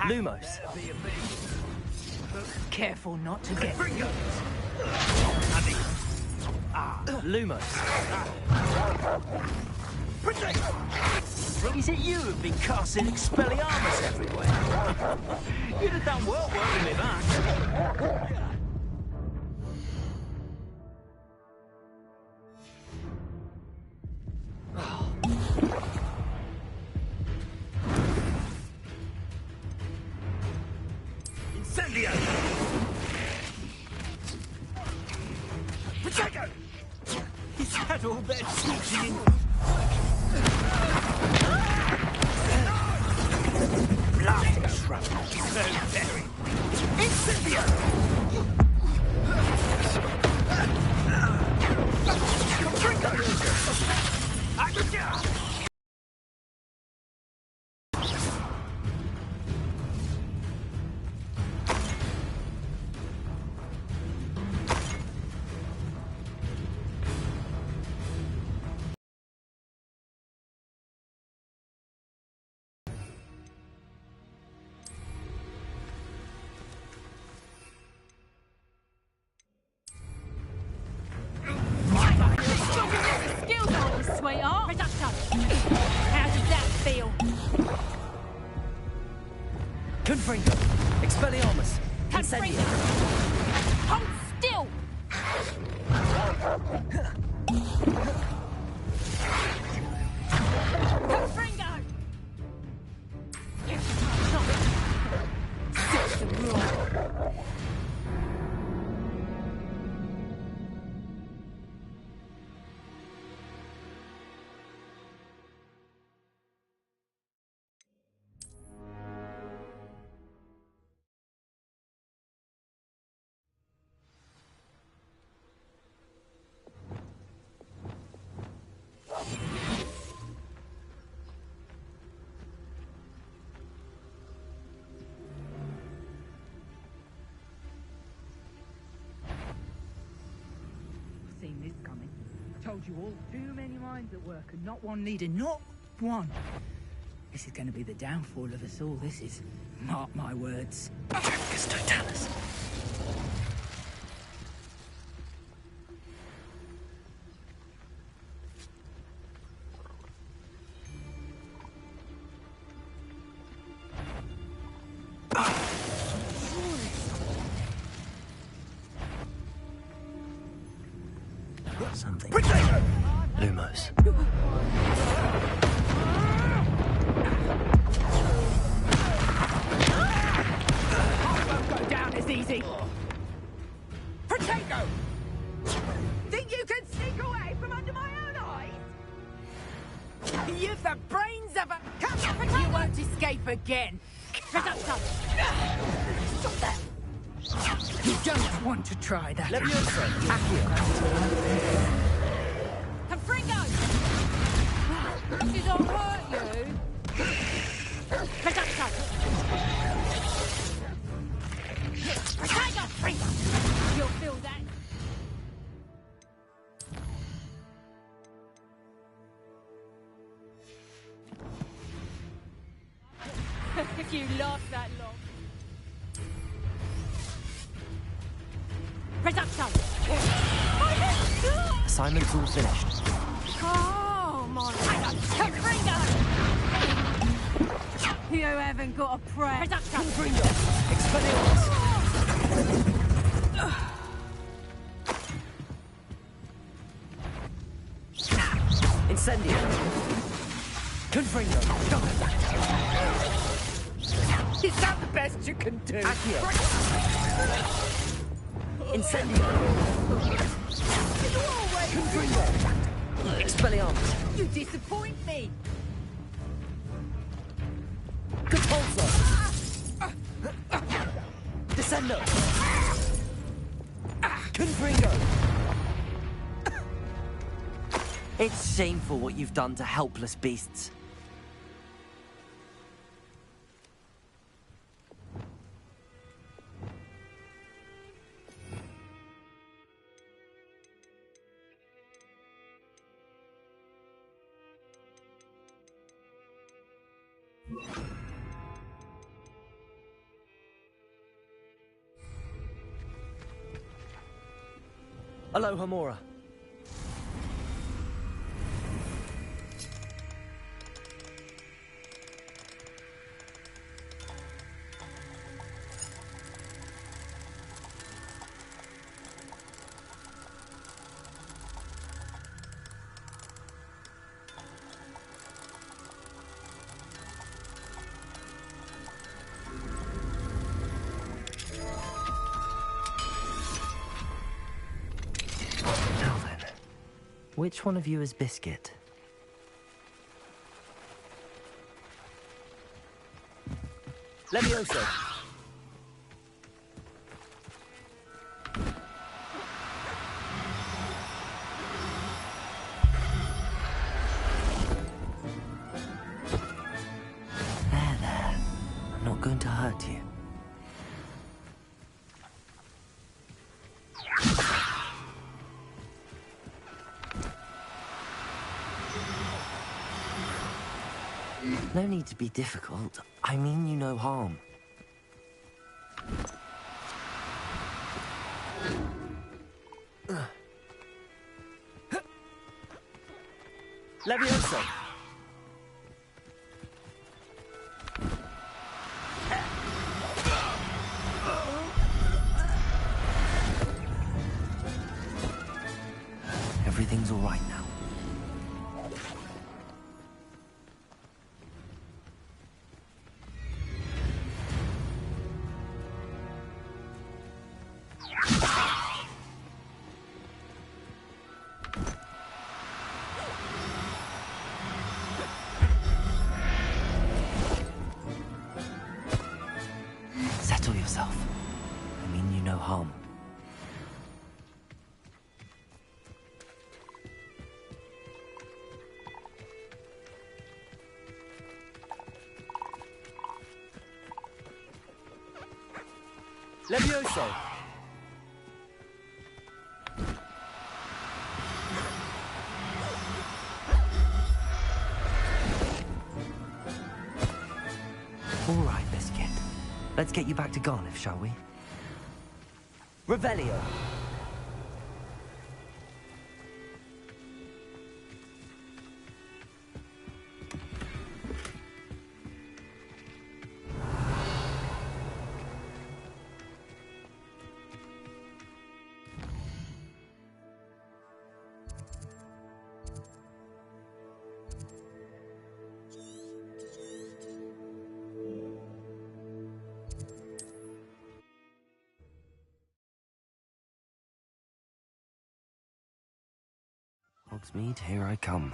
Lumos. Careful not to get... Lumos. Is it you who've been casting Expelliarmus everywhere? You'd have done well working me back. Incendio! Protego! Is that all that shooting in? Blasting shrapnel. So very. Incendio! Sweetheart. Reduction. How does that feel? Confringo. Expelliarmus. Incendio. Hold still. Confringo. Six the rule. Seen this coming. Told you all, too many minds at work and not one leader, not one. This is going to be the downfall of us all, this is. Mark my words. Just don't tell us. Something. Lumos. Won't go down as easy. Protego! Think you can sneak away from under my own eyes? You've the brains of a... Come, you won't escape again. Reduction. Stop that. You don't want to try that. Leviosa. Confringo. This don't hurt you. Reduction. Tiger. Confringo. You'll feel that. If you last that long. Reduction! Assignment's all finished. Oh, my Confringo! You haven't got a prayer. Reduction! Confringo! Expelliarmus! Incendio! Confringo! Is that the best you can do? Accio! Incendio! Confringo! Expelliarmus! You disappoint me! Compulso! Descendo! Confringo! It's shameful what you've done to helpless beasts. Aloha Mora. Which one of you is Biscuit? Levioso. There. I'm not going to hurt you. No need to be difficult. I mean you no harm. Levioso. Everything's all right now. Settle yourself. I mean you no harm. Levioso. All right, Biscuit. Let's get you back to Garniff, shall we? Revelio. Hogsmeade, here I come.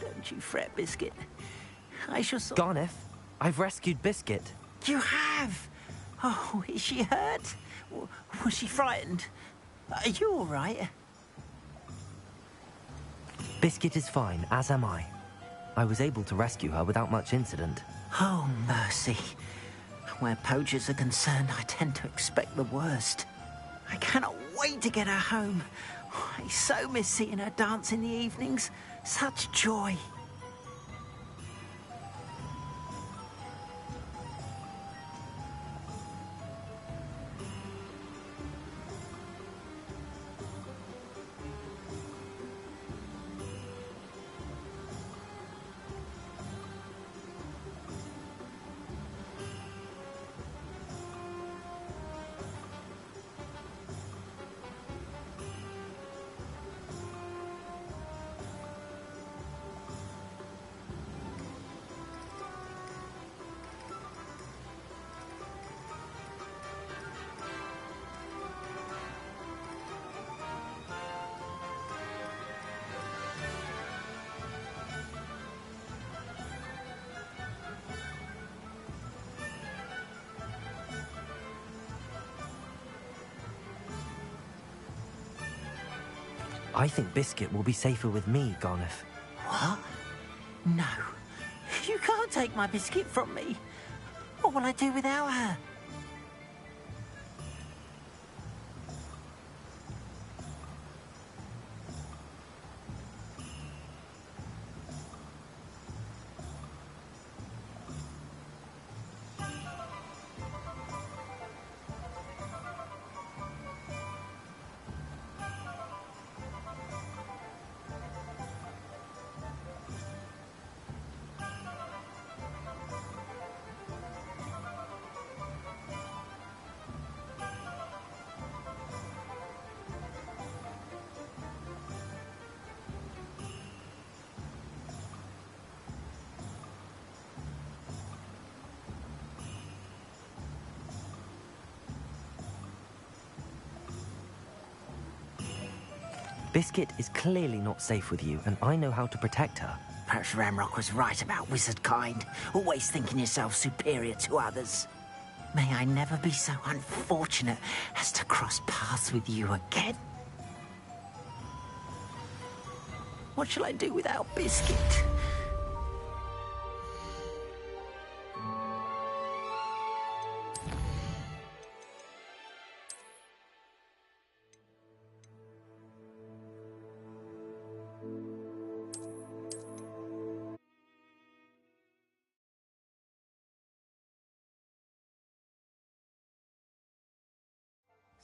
Don't you fret, Biscuit. I shall sort... Garniff, I've rescued Biscuit. You have? Oh, is she hurt? Was she frightened? Are you all right? Biscuit is fine, as am I. I was able to rescue her without much incident. Oh, mercy. Where poachers are concerned, I tend to expect the worst. I cannot wait to get her home. I so miss seeing her dance in the evenings. Such joy. I think Biscuit will be safer with me, Garniff. What? No. You can't take my Biscuit from me. What will I do without her? Biscuit is clearly not safe with you, and I know how to protect her. Perhaps Ramrock was right about wizard kind, always thinking yourself superior to others. May I never be so unfortunate as to cross paths with you again. What shall I do without Biscuit?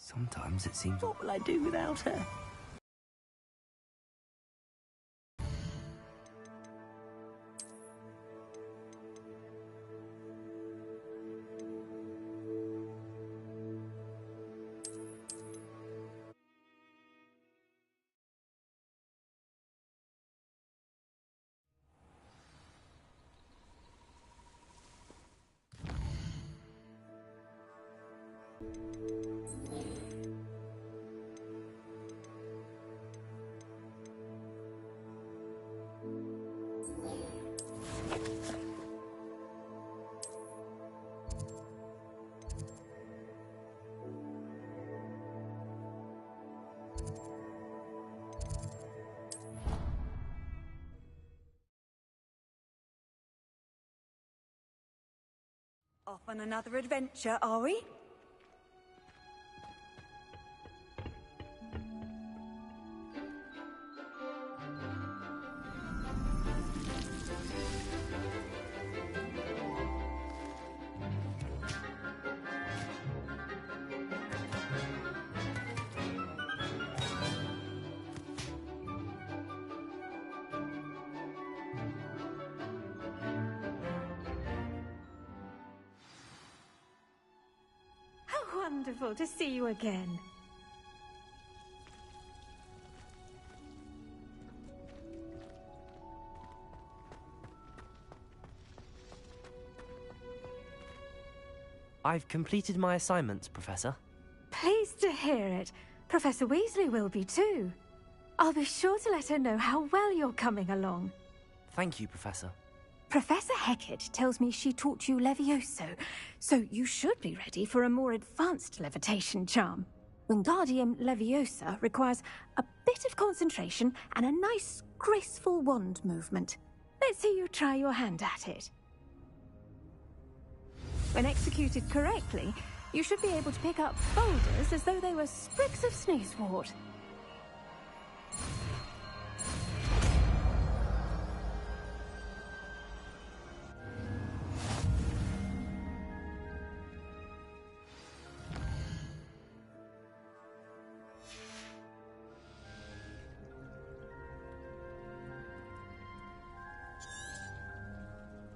Sometimes it seems... What will I do without her? Off on another adventure, are we? Wonderful to see you again. I've completed my assignments, Professor. Pleased to hear it. Professor Weasley will be too. I'll be sure to let her know how well you're coming along. Thank you, Professor. Professor Hecat tells me she taught you Levioso, so you should be ready for a more advanced levitation charm. Wingardium Leviosa requires a bit of concentration and a nice, graceful wand movement. Let's see you try your hand at it. When executed correctly, you should be able to pick up boulders as though they were sprigs of sneezewort.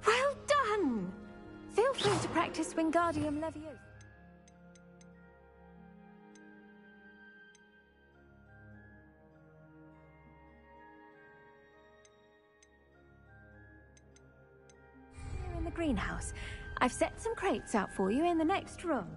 Well done! Feel free to practice Wingardium Leviosa. Here in the greenhouse. I've set some crates out for you in the next room.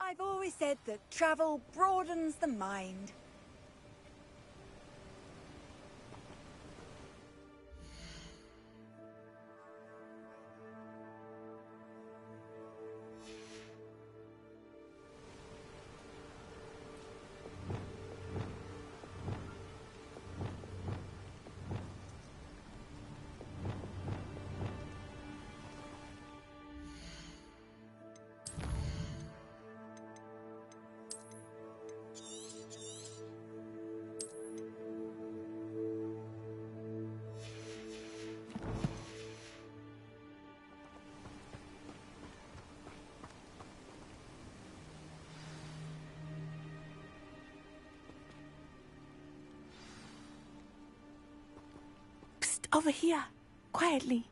I've always said that travel broadens the mind. Over here, quietly.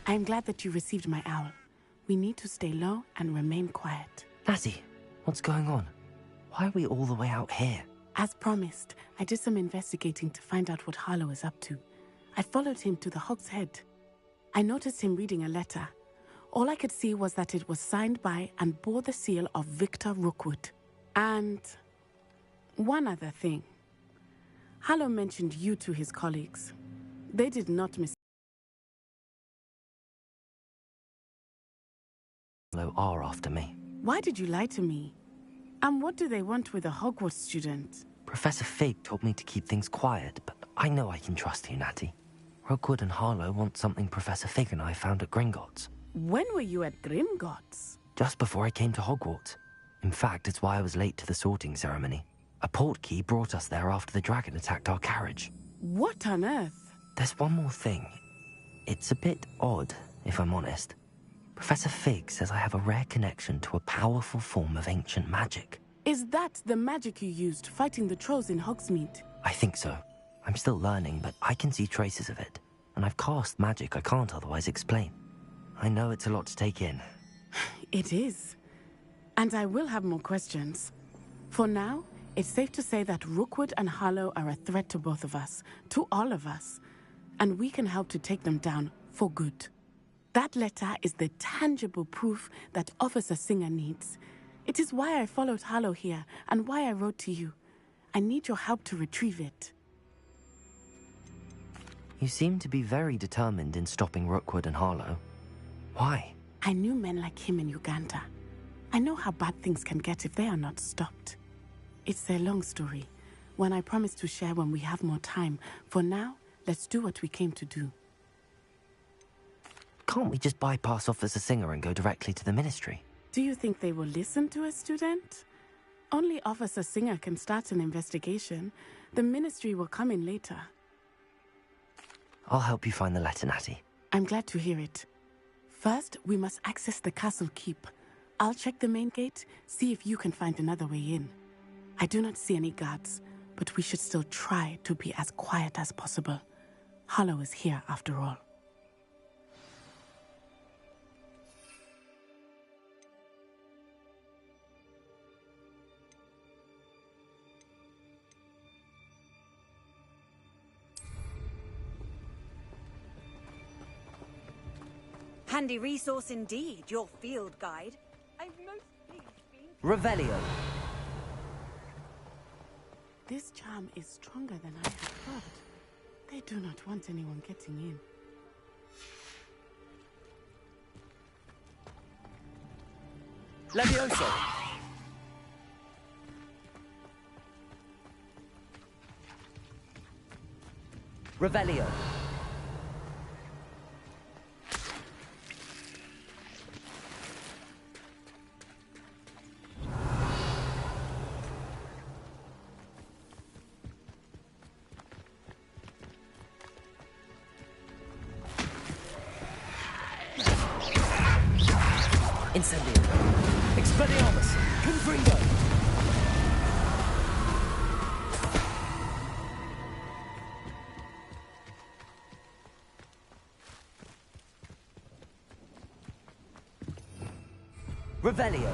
I'm glad that you received my owl. We need to stay low and remain quiet. Natty, what's going on? Why are we all the way out here? As promised, I did some investigating to find out what Harlow is up to. I followed him to the Hog's Head. I noticed him reading a letter. All I could see was that it was signed by and bore the seal of Victor Rookwood. And one other thing. Harlow mentioned you to his colleagues. They did not miss. Harlow are after me. Why did you lie to me? And what do they want with a Hogwarts student? Professor Fig told me to keep things quiet, but I know I can trust you, Natty. Rookwood and Harlow want something Professor Fig and I found at Gringotts. When were you at Gringotts? Just before I came to Hogwarts. In fact, it's why I was late to the sorting ceremony. A portkey brought us there after the dragon attacked our carriage. What on earth? There's one more thing. It's a bit odd, if I'm honest. Professor Fig says I have a rare connection to a powerful form of ancient magic. Is that the magic you used fighting the trolls in Hogsmeade? I think so. I'm still learning, but I can see traces of it. And I've cast magic I can't otherwise explain. I know it's a lot to take in. It is. And I will have more questions. For now, it's safe to say that Rookwood and Harlow are a threat to both of us, to all of us, and we can help to take them down for good. That letter is the tangible proof that Officer Singer needs. It is why I followed Harlow here and why I wrote to you. I need your help to retrieve it. You seem to be very determined in stopping Rookwood and Harlow. Why? I knew men like him in Uganda. I know how bad things can get if they are not stopped. It's a long story, one I promise to share when we have more time. For now, let's do what we came to do. Can't we just bypass Officer Singer and go directly to the Ministry? Do you think they will listen to a student? Only Officer Singer can start an investigation. The Ministry will come in later. I'll help you find the letter, Natty. I'm glad to hear it. First, we must access the castle keep. I'll check the main gate, see if you can find another way in. I do not see any guards, but we should still try to be as quiet as possible. Harlow is here after all. Handy resource indeed, your field guide. I'm most pleased being... Revelio. This charm is stronger than I had thought. They do not want anyone getting in. Levioso! Revelio. Incendio. Expelliarmus! Confringo! Revelio.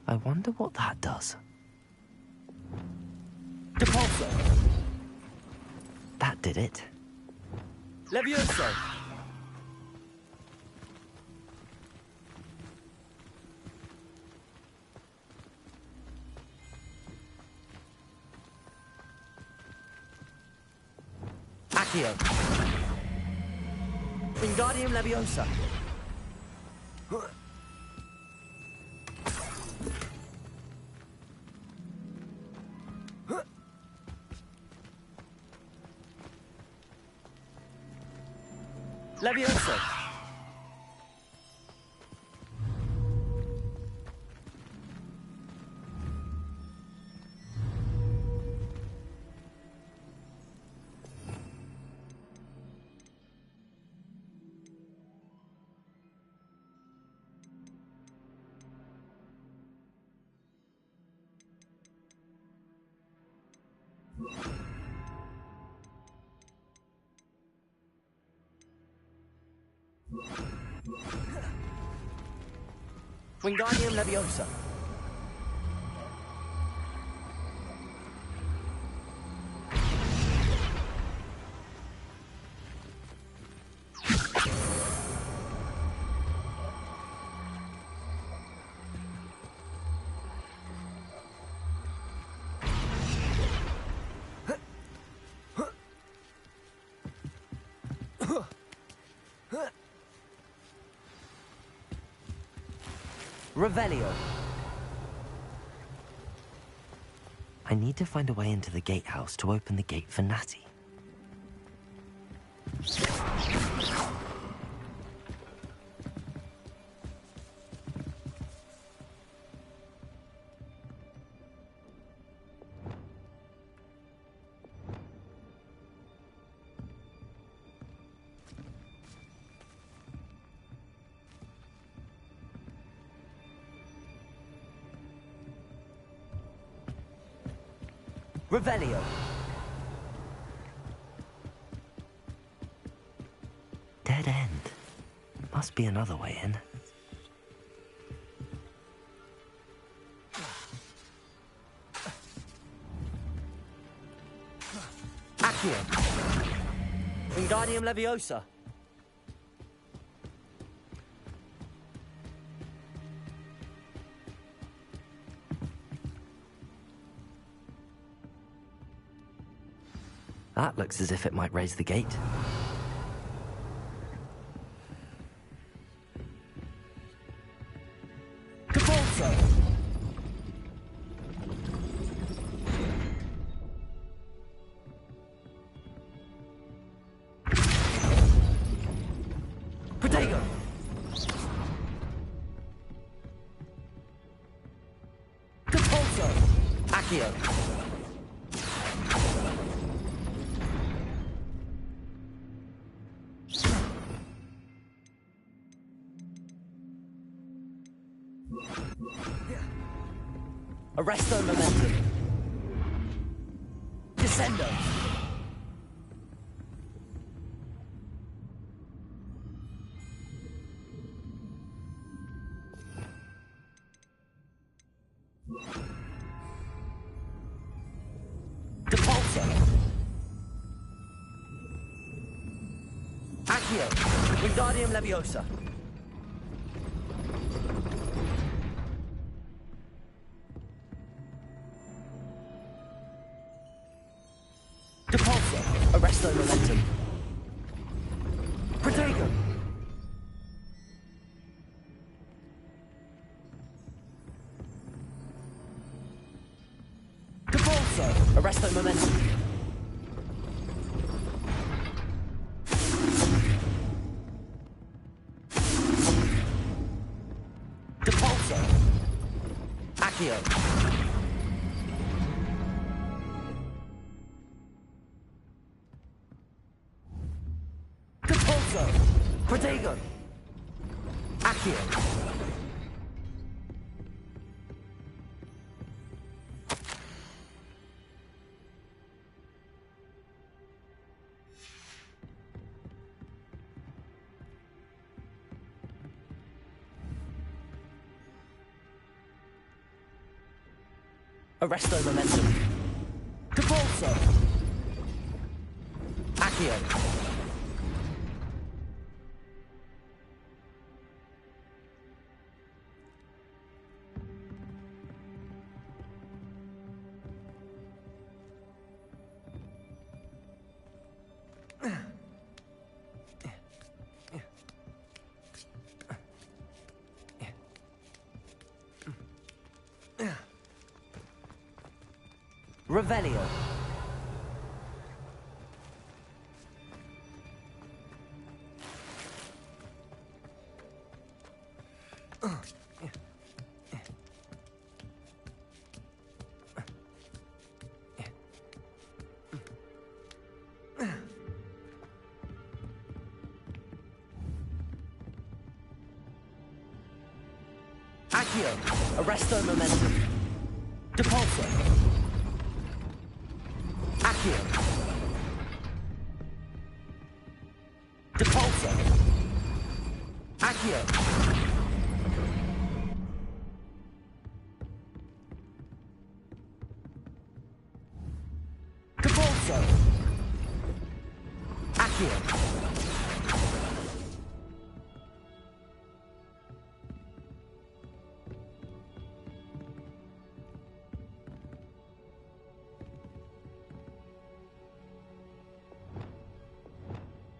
I wonder what that does. Depulso. That did it. Levioso. Accio. Wingardium Leviosa. Leviosa. Wingardium Leviosa. Revelio. I need to find a way into the gatehouse to open the gate for Natty. Revelio. Dead end. Must be another way in. Accio. Wingardium Leviosa. That looks as if it might raise the gate. Depulso. Protego. Depulso. Accio. Arresto Momentum. Descendo. Depulso. Accio. Wingardium Leviosa. Depulso. Arresto Momentum. Protego. Depulso. Arresto Momentum. Depulso. Accio. Depulso! Protego! Accio! Arresto momentum. Depulso! Accio! Revelio. Accio. Arresto momentum. Depulso. Accio. Depulso. Accio. Depulso. Accio.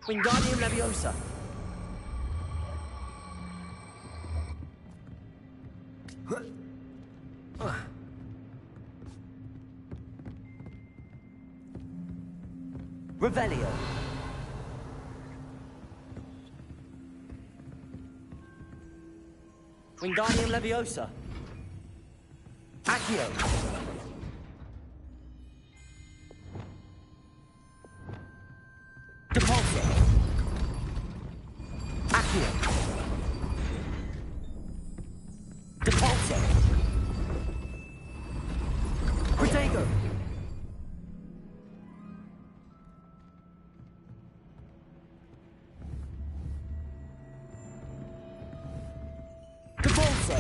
Wingardium Leviosa. Revelio. Wingardium Leviosa. Accio. Depulso. Accio. Depulso. Protego. Depulso.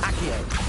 Accio.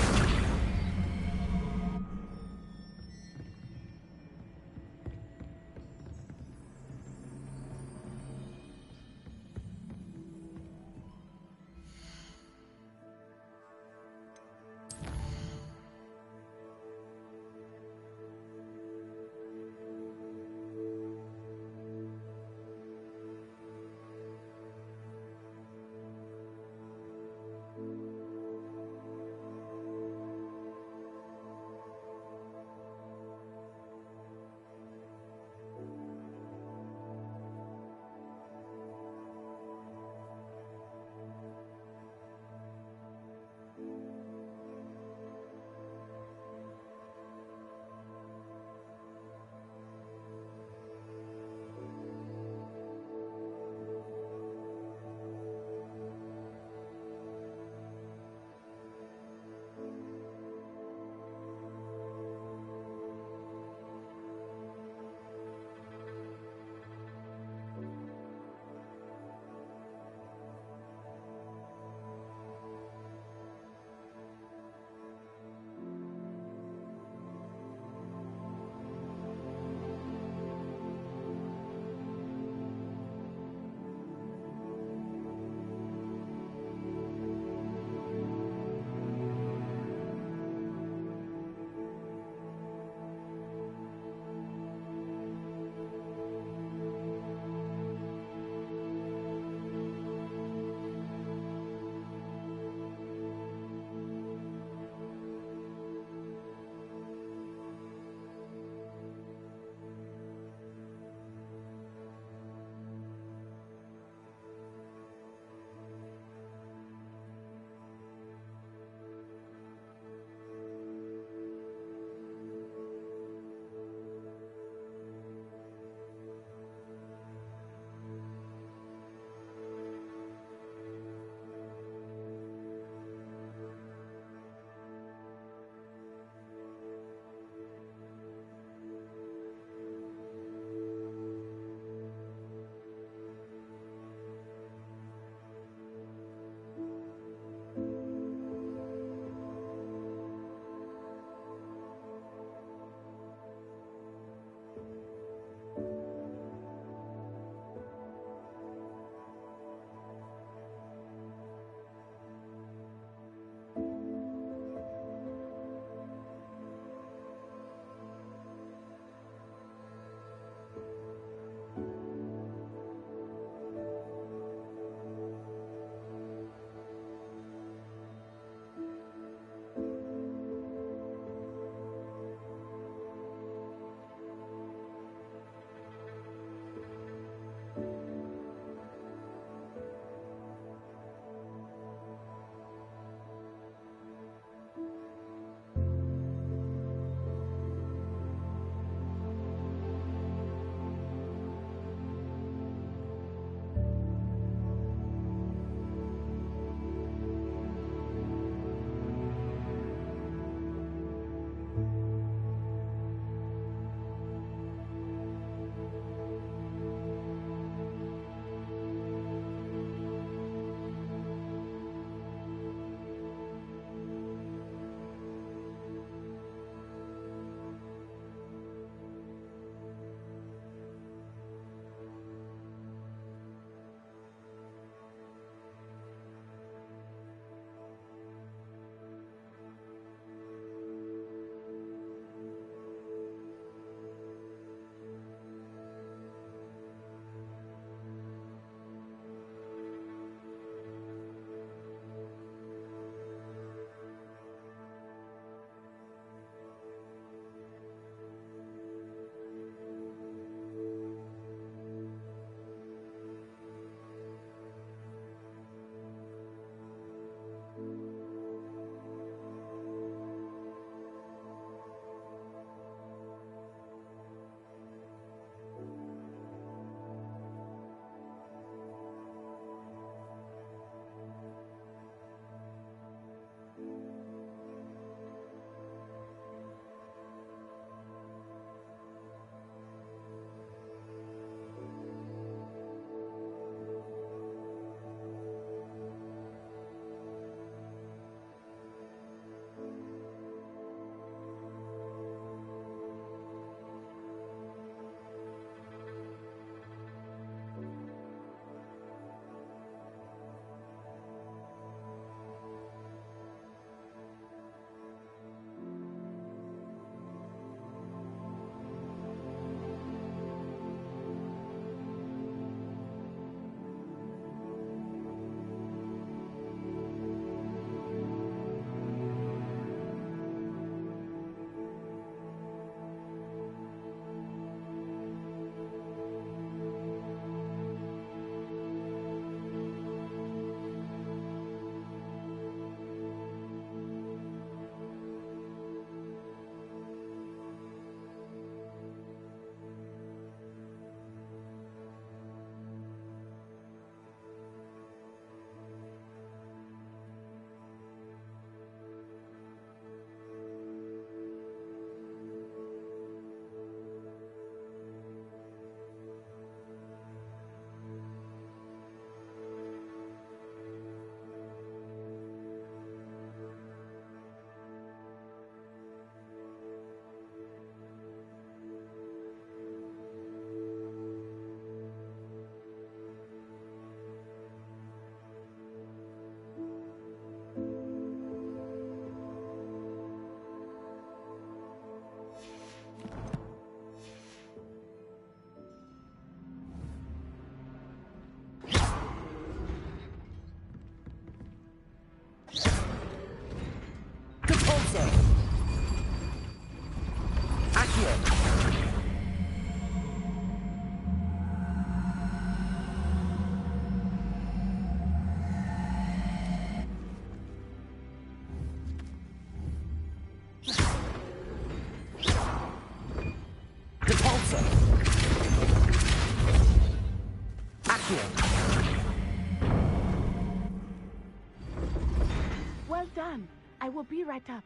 Well done. I will be right up.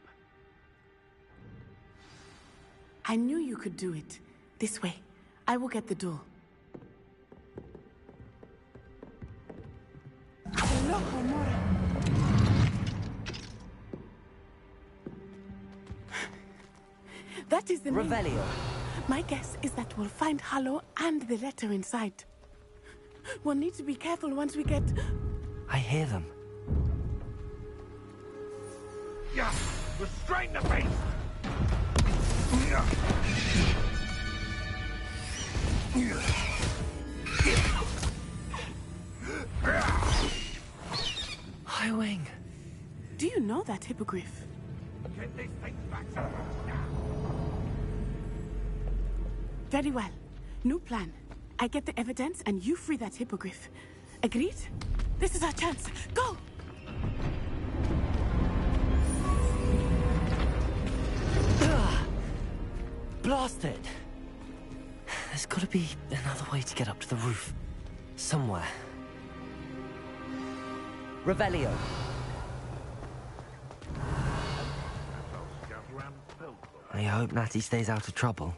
I knew you could do it. This way. I will get the door. Hello, Homura. That is the name. Revelio. My guess is that we'll find Hollow and the letter inside. We'll need to be careful once we get... I hear them. Yeah, restrain the beast! High Wing. Do you know that hippogriff? Get this thing back to now. Very well. New plan. I get the evidence and you free that hippogriff. Agreed? This is our chance. Go! Blasted! There's gotta be another way to get up to the roof. Somewhere. Revelio. I hope Natty stays out of trouble.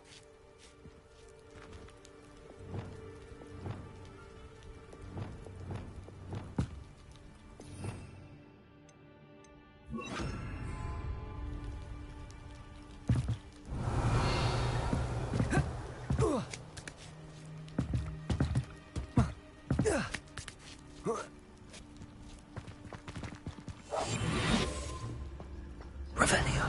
Revelio.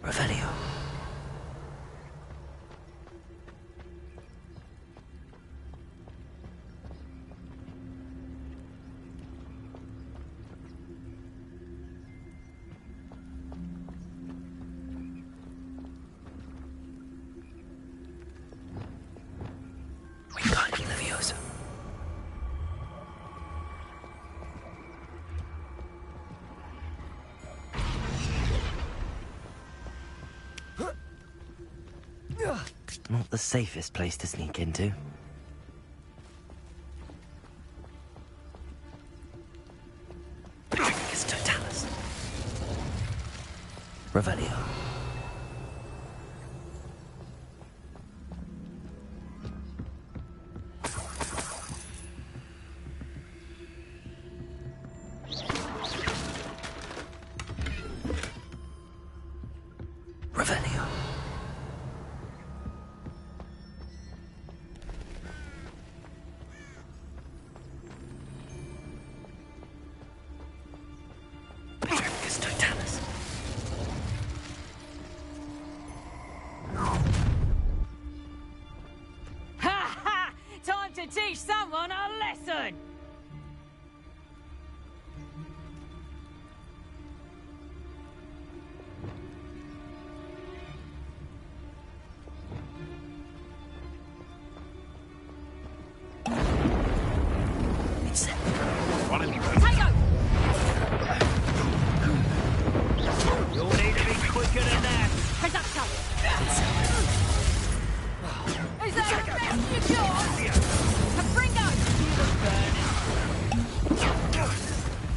Revelio. Wingardium Leviosa. Not the safest place to sneak into. It's Totalis. Revelio. Revelio. It's Totalis. Ha ha! Time to teach someone a lesson! Tango! You'll need to be quicker than that. Reducto! Is that the best you got? A Fringo!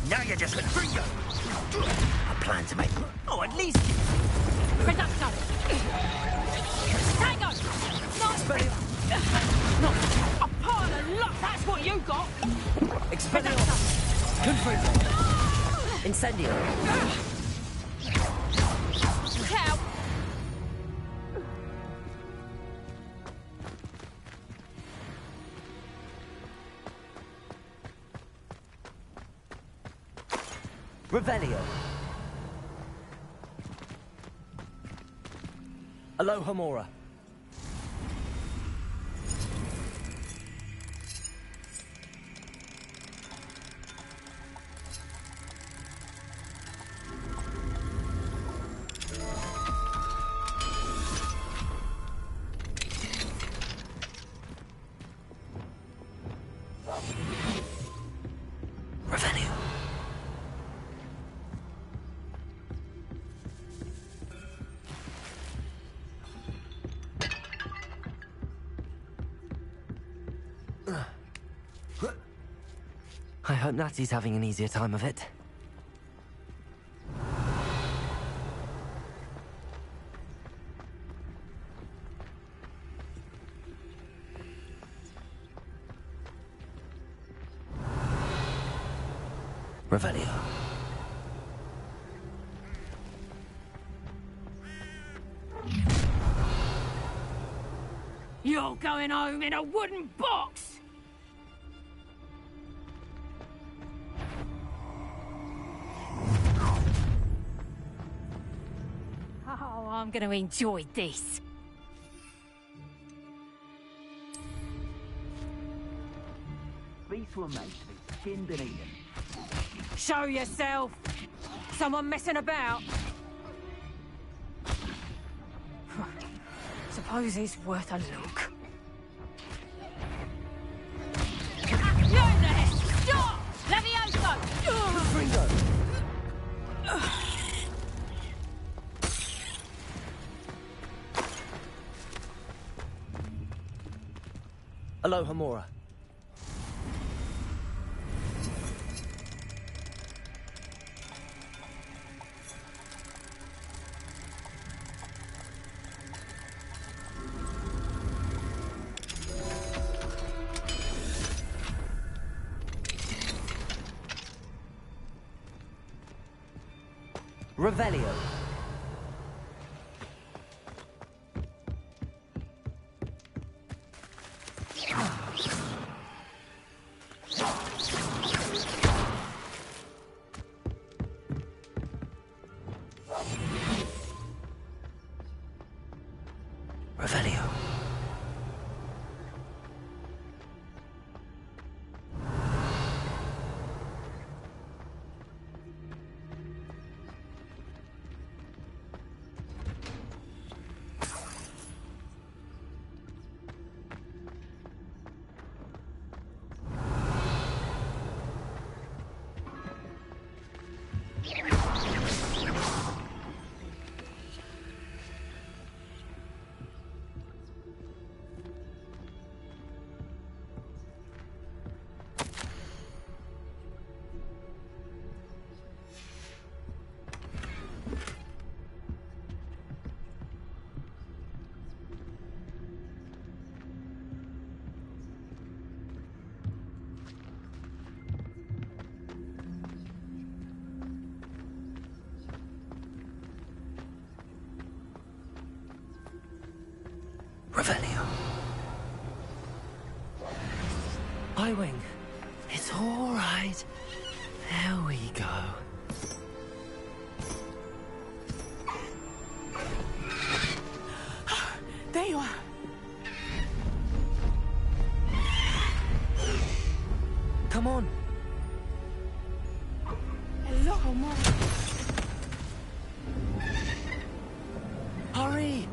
Now you're just a Fringo. I plan to make... Oh, at least... Reducto! Tango! Not a pile of luck, that's what you got! Reducto! Incendio. Cow! Revelio. Alohomora. I hope Natty's having an easier time of it. Revelio. You're going home in a wooden box! Oh, I'm going to enjoy this. Beasts were made to be skinned and eaten. Show yourself! Someone messing about? Suppose it's worth a look. You're in there! Stop! Levioso! Ringo! Aloha, Mora. Revelio. Revelio. Revelio. I-Wing. It's all right. There we go. There you are. Come on. Hello, Mom. Hurry.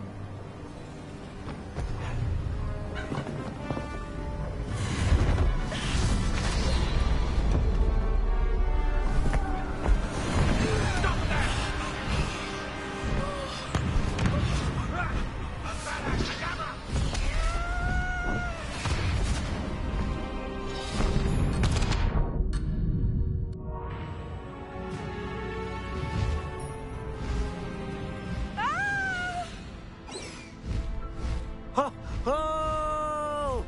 Oh!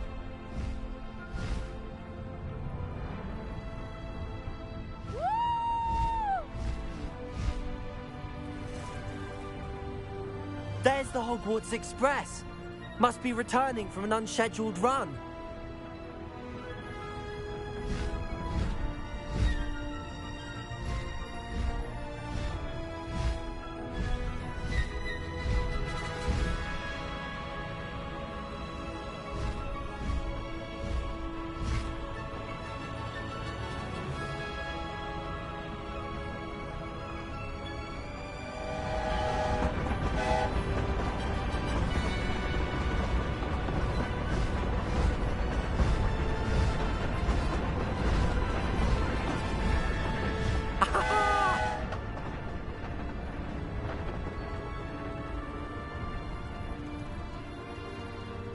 There's the Hogwarts Express. Must be returning from an unscheduled run.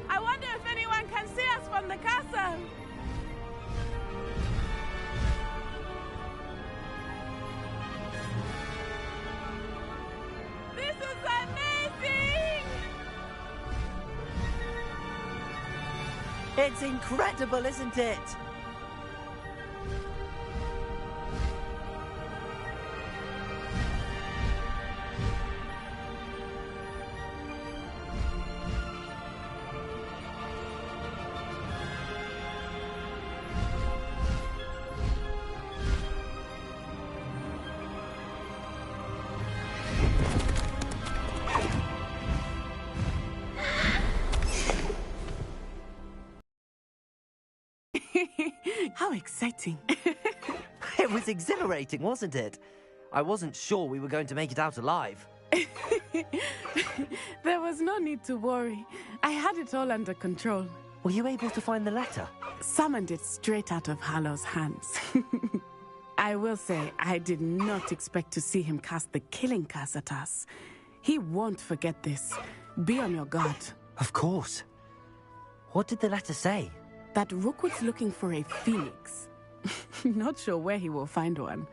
I wonder if anyone can see us from the castle. It's incredible, isn't it? How exciting. It was exhilarating, wasn't it? I wasn't sure we were going to make it out alive. There was no need to worry. I had it all under control. Were you able to find the letter? Summoned it straight out of Hallow's hands. I will say, I did not expect to see him cast the killing curse at us. He won't forget this. Be on your guard. Of course. What did the letter say? That Rookwood's looking for a phoenix. Not sure where he will find one.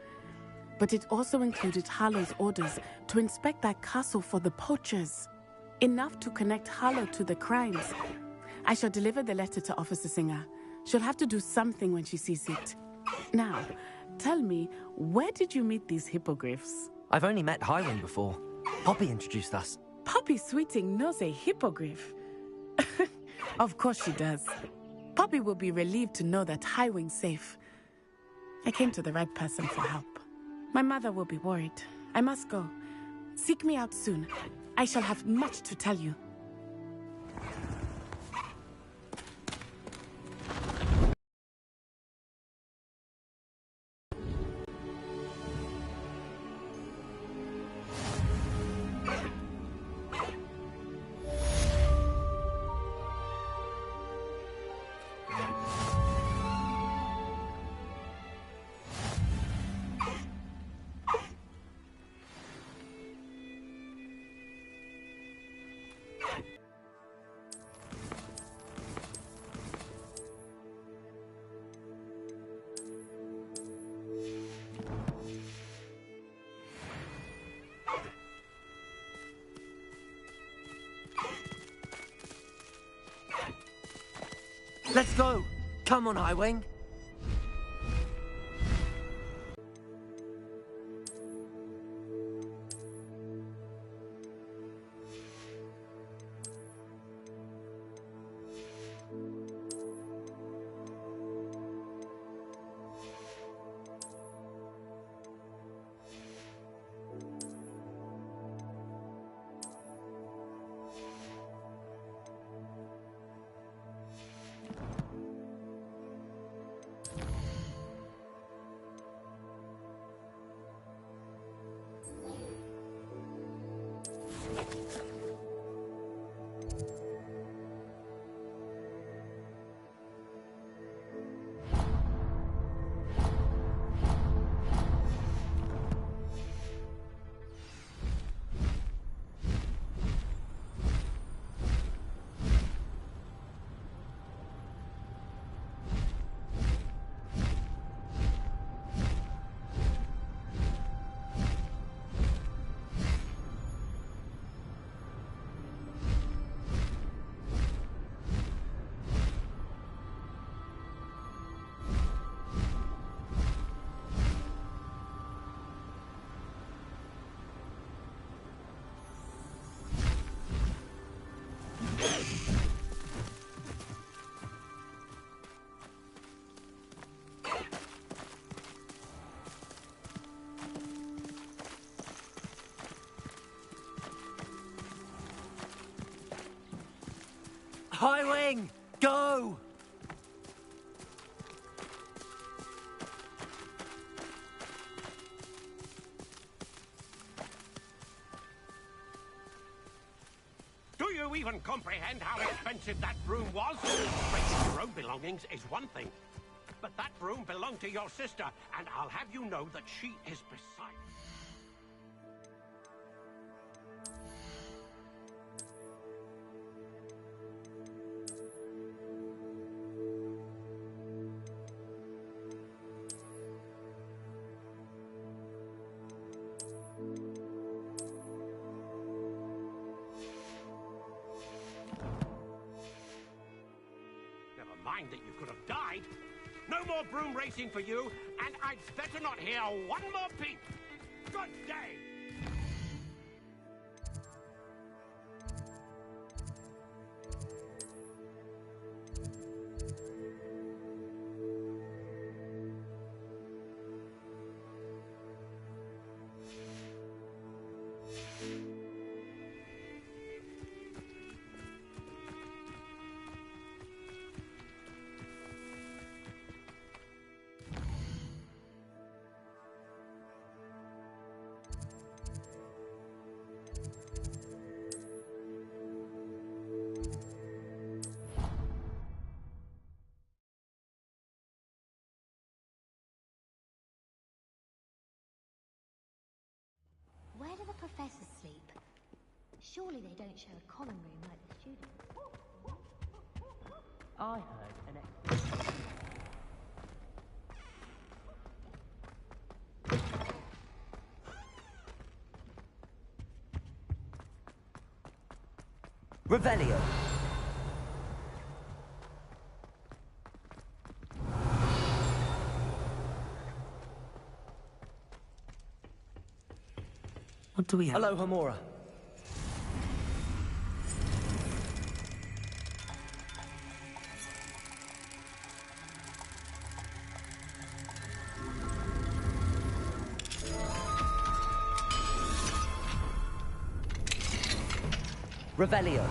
But it also included Hallow's orders to inspect that castle for the poachers. Enough to connect Hallow to the crimes. I shall deliver the letter to Officer Singer. She'll have to do something when she sees it. Now, tell me, where did you meet these hippogriffs? I've only met Highwing before. Poppy introduced us. Poppy Sweeting knows a hippogriff. Of course she does. Poppy will be relieved to know that Highwing's safe. I came to the right person for help. My mother will be worried. I must go. Seek me out soon. I shall have much to tell you. Let's go! Come on, Highwing. Highwing, go! Do you even comprehend how expensive that broom was? Breaking your own belongings is one thing, but that broom belonged to your sister, and I'll have you know that she is beside. Never that you could have died. No more broom racing for you, and I'd better not hear one more peep. Good day. Where do the professors sleep? Surely they don't share a common room like the students. I heard an Revelio. What do we have? Hello, Homora. Revelio.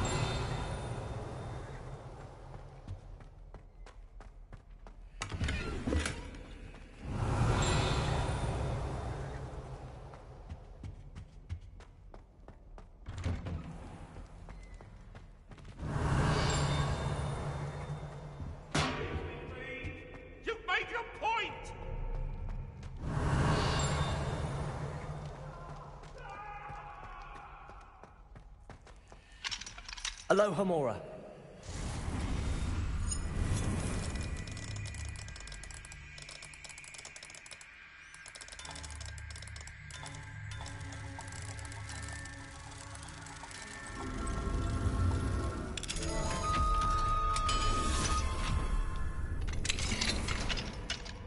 You've made your point! Hello, Homora.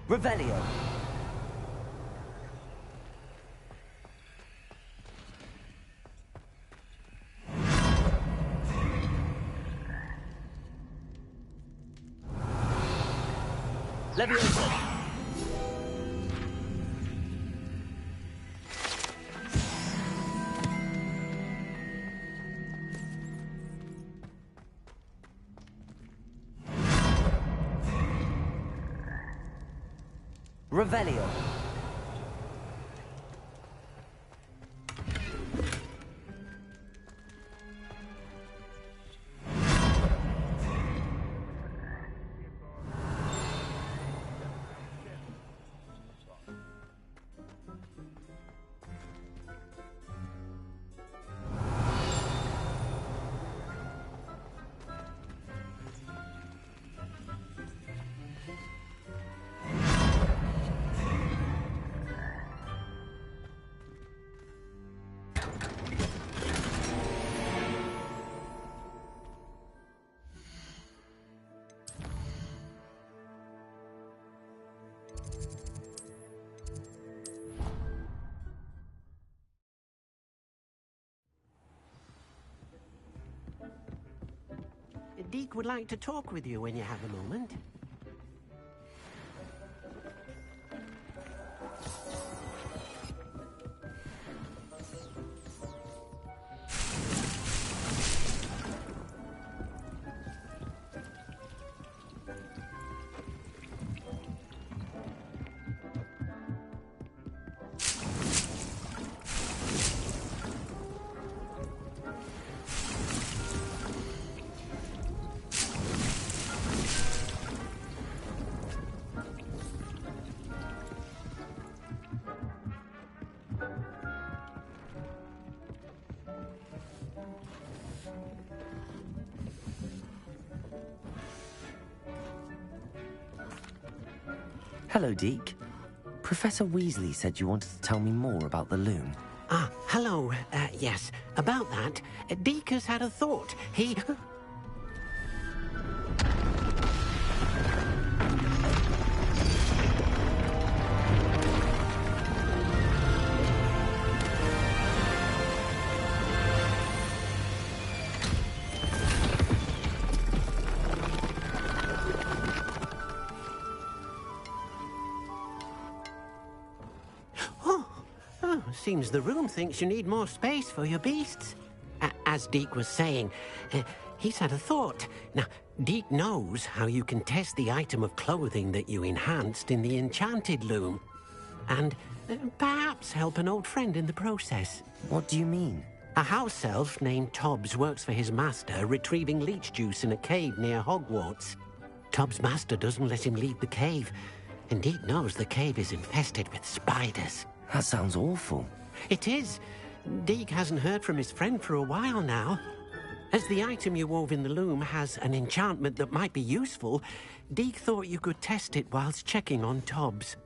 Revelio. Levioso. Revelio. Deke would like to talk with you when you have a moment. Hello, Deke. Professor Weasley said you wanted to tell me more about the loom. Ah, hello. Yes, about that, Deke has had a thought. He... seems the room thinks you need more space for your beasts. As Deke was saying, he's had a thought. Now, Deke knows how you can test the item of clothing that you enhanced in the enchanted loom. And perhaps help an old friend in the process. What do you mean? A house elf named Tobbs works for his master, retrieving leech juice in a cave near Hogwarts. Tobbs' master doesn't let him leave the cave, and Deke knows the cave is infested with spiders. That sounds awful. It is. Deke hasn't heard from his friend for a while now. As the item you wove in the loom has an enchantment that might be useful, Deke thought you could test it whilst checking on Tobbs.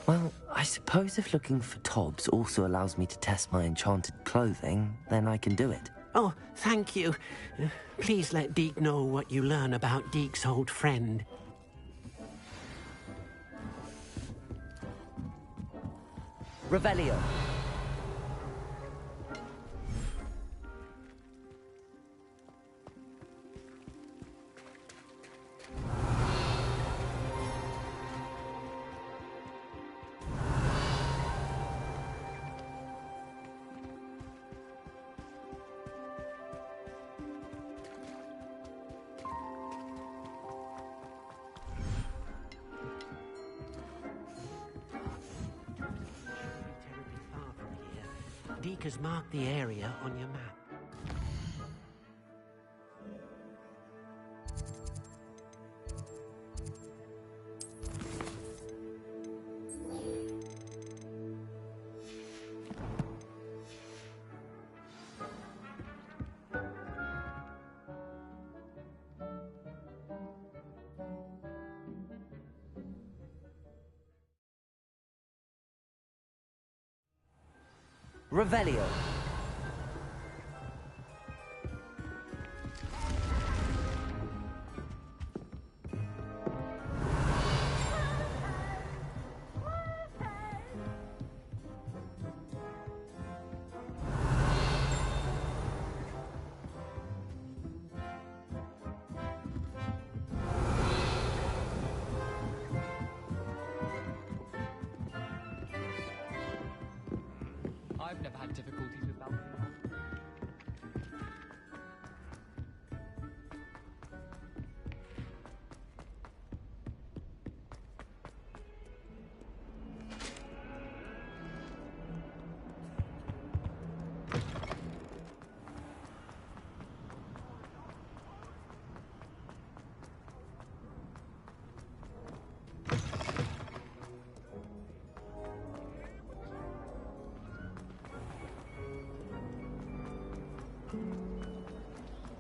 Well, I suppose if looking for Tobbs also allows me to test my enchanted clothing, then I can do it. Oh, thank you. Please let Deke know what you learn about Deke's old friend. Revelio. Deke has marked the area on your map. Revelio. I've never had difficulties with balcony.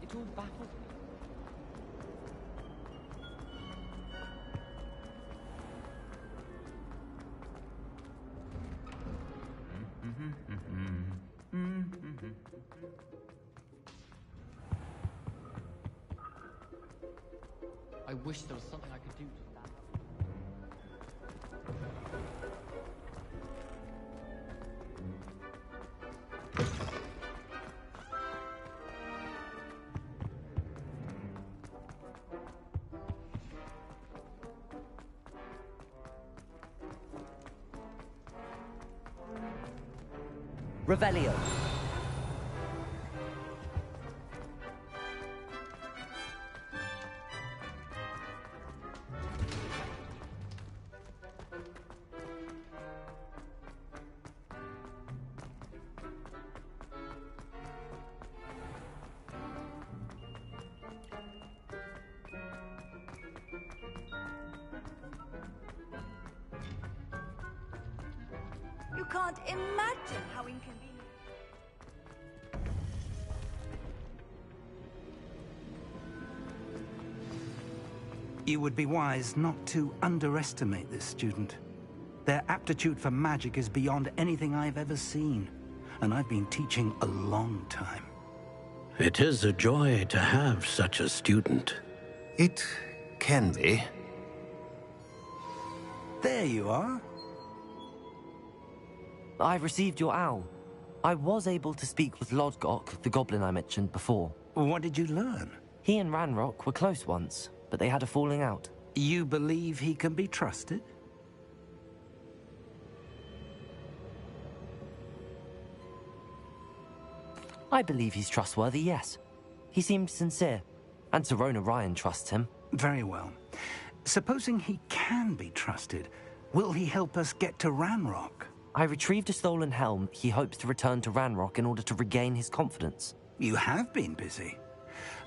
It all baffles me. I wish there was something I could do to that. Revelio. You can't imagine how inconvenient. You would be wise not to underestimate this student. Their aptitude for magic is beyond anything I've ever seen, and I've been teaching a long time. It is a joy to have such a student. It can be. There you are. I've received your owl. I was able to speak with Lodgok, the goblin I mentioned before. What did you learn? He and Ranrock were close once, but they had a falling out. You believe he can be trusted? I believe he's trustworthy, yes. He seemed sincere, and Serona Ryan trusts him. Very well. Supposing he can be trusted, will he help us get to Ranrock? I retrieved a stolen helm he hopes to return to Ranrock in order to regain his confidence. You have been busy.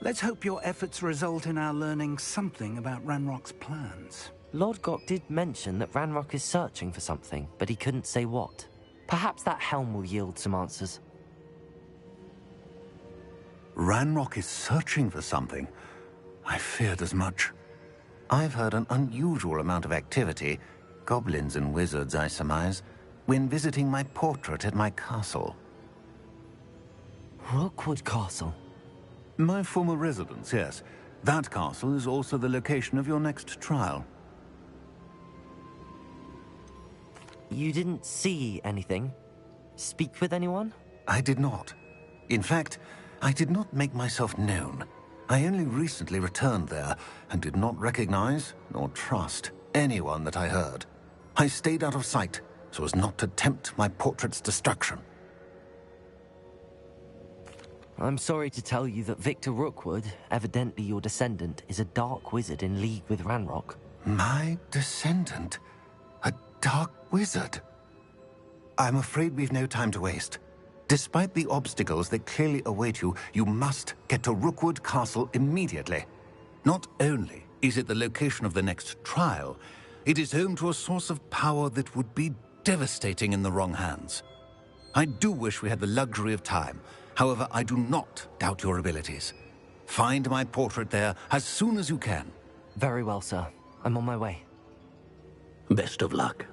Let's hope your efforts result in our learning something about Ranrock's plans. Lord Gok did mention that Ranrock is searching for something, but he couldn't say what. Perhaps that helm will yield some answers. Ranrock is searching for something. I feared as much. I've heard an unusual amount of activity, goblins and wizards, I surmise, when visiting my portrait at my castle. Rookwood Castle? My former residence, yes. That castle is also the location of your next trial. You didn't see anything? Speak with anyone? I did not. In fact, I did not make myself known. I only recently returned there and did not recognize nor trust anyone that I heard. I stayed out of sight so as not to tempt my portrait's destruction. I'm sorry to tell you that Victor Rookwood, evidently your descendant, is a dark wizard in league with Ranrock. My descendant? A dark wizard? I'm afraid we've no time to waste. Despite the obstacles that clearly await you, you must get to Rookwood Castle immediately. Not only is it the location of the next trial, it is home to a source of power that would be devastating in the wrong hands. I do wish we had the luxury of time. However, I do not doubt your abilities. Find my portrait there as soon as you can. Very well, sir. I'm on my way. Best of luck.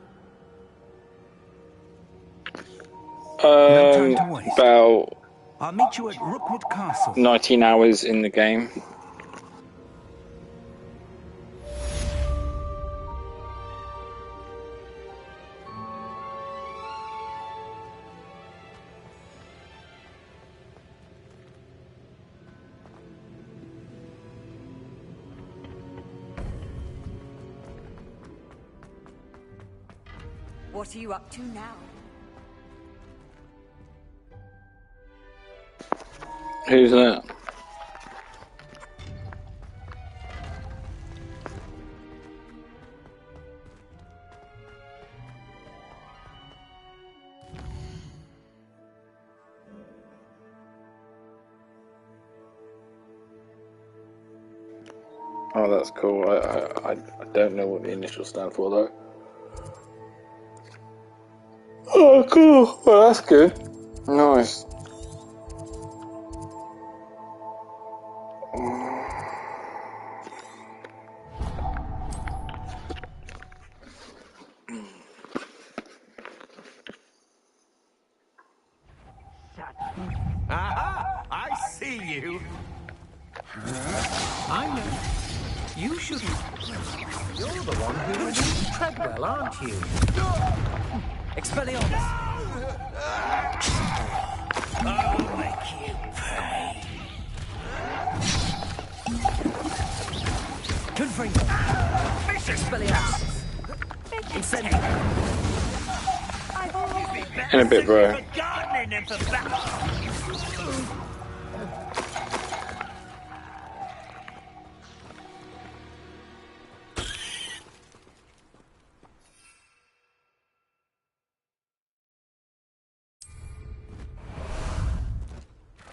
No time to waste. About I'll meet you at Rookwood Castle. 19 hours in the game. What are you up to now? Who's that? Oh, that's cool. I don't know what the initials stand for though. Oh, cool. Well, that's good. Nice. Aha! I see you. I know. You shouldn't. You're the one who reduced Treadwell, aren't you? Expelliarmus! I'll make you pay. Confringo! Expelliarmus! Incendio! In a bit, bro.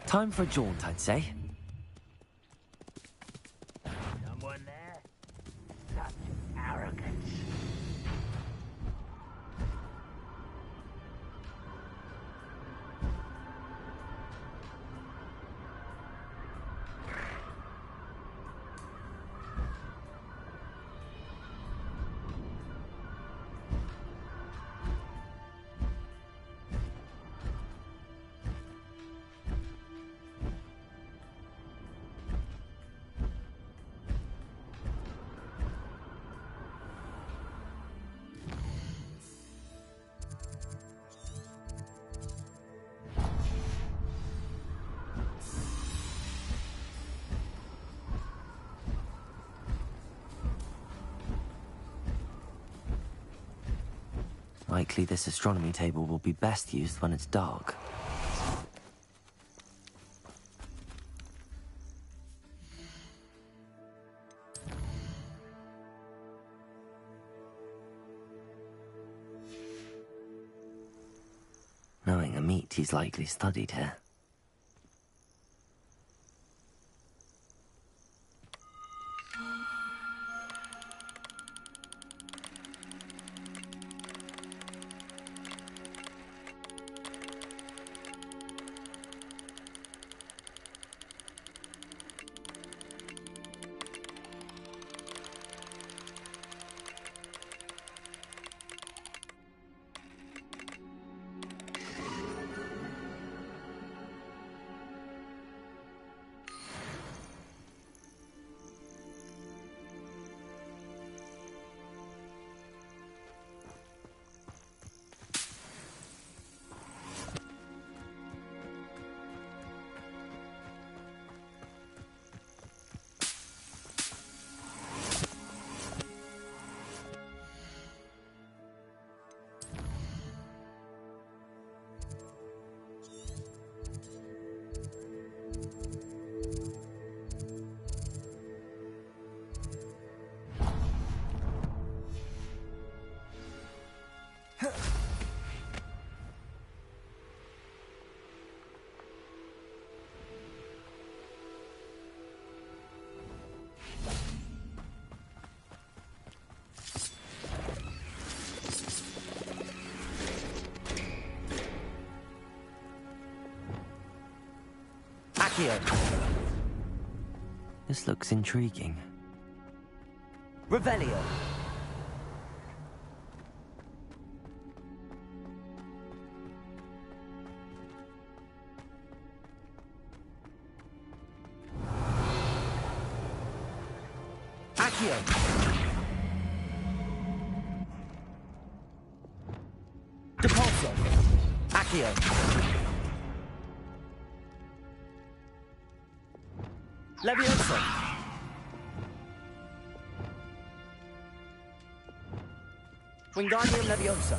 Time for a jaunt, I'd say. Someone there? Such arrogance. Likely this astronomy table will be best used when it's dark. suspect he's likely studied here. This looks intriguing. Revelio. Accio. Depulso. Accio. Levioso. Wingardium Levioso.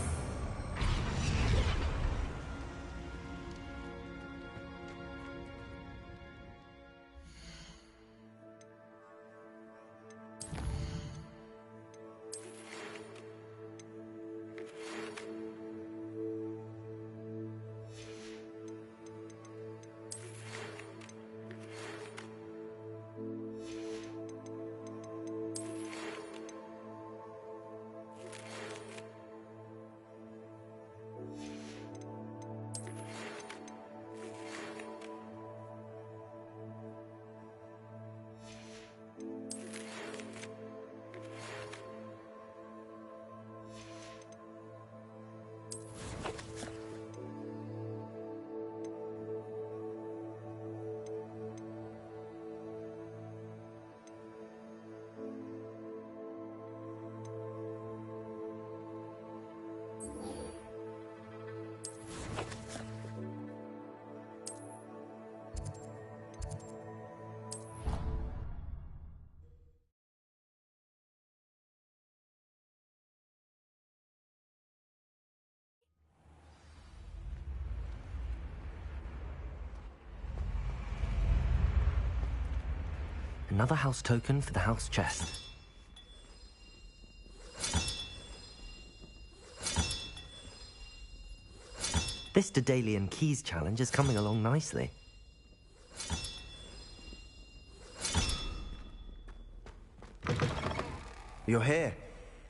Another house token for the house chest. This Daedalian Keys challenge is coming along nicely. You're here.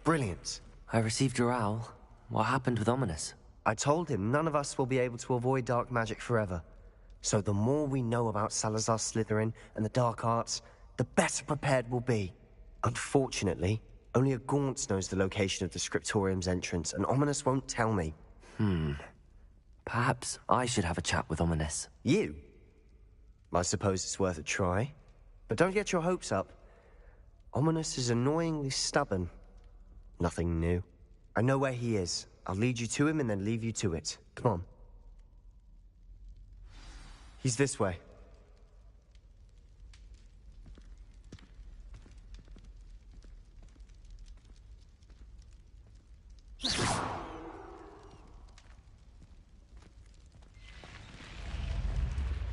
Brilliant. I received your owl. What happened with Ominous? I told him none of us will be able to avoid dark magic forever. So the more we know about Salazar Slytherin and the dark arts, the better prepared we'll be. Unfortunately, only a Gaunt knows the location of the Scriptorium's entrance, and Ominous won't tell me. Perhaps I should have a chat with Ominous. You? I suppose it's worth a try. But don't get your hopes up. Ominous is annoyingly stubborn. Nothing new. I know where he is. I'll lead you to him and then leave you to it. Come on. He's this way.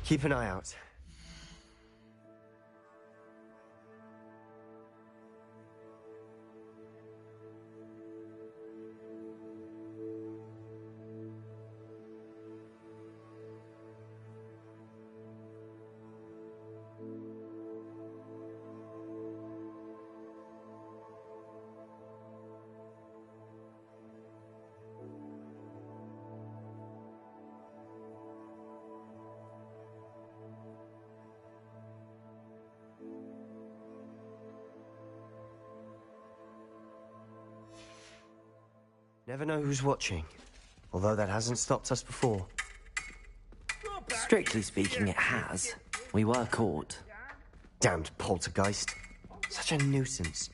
Keep an eye out. Never know who's watching. Although that hasn't stopped us before. Strictly speaking, it has. We were caught. Damned poltergeist. Such a nuisance.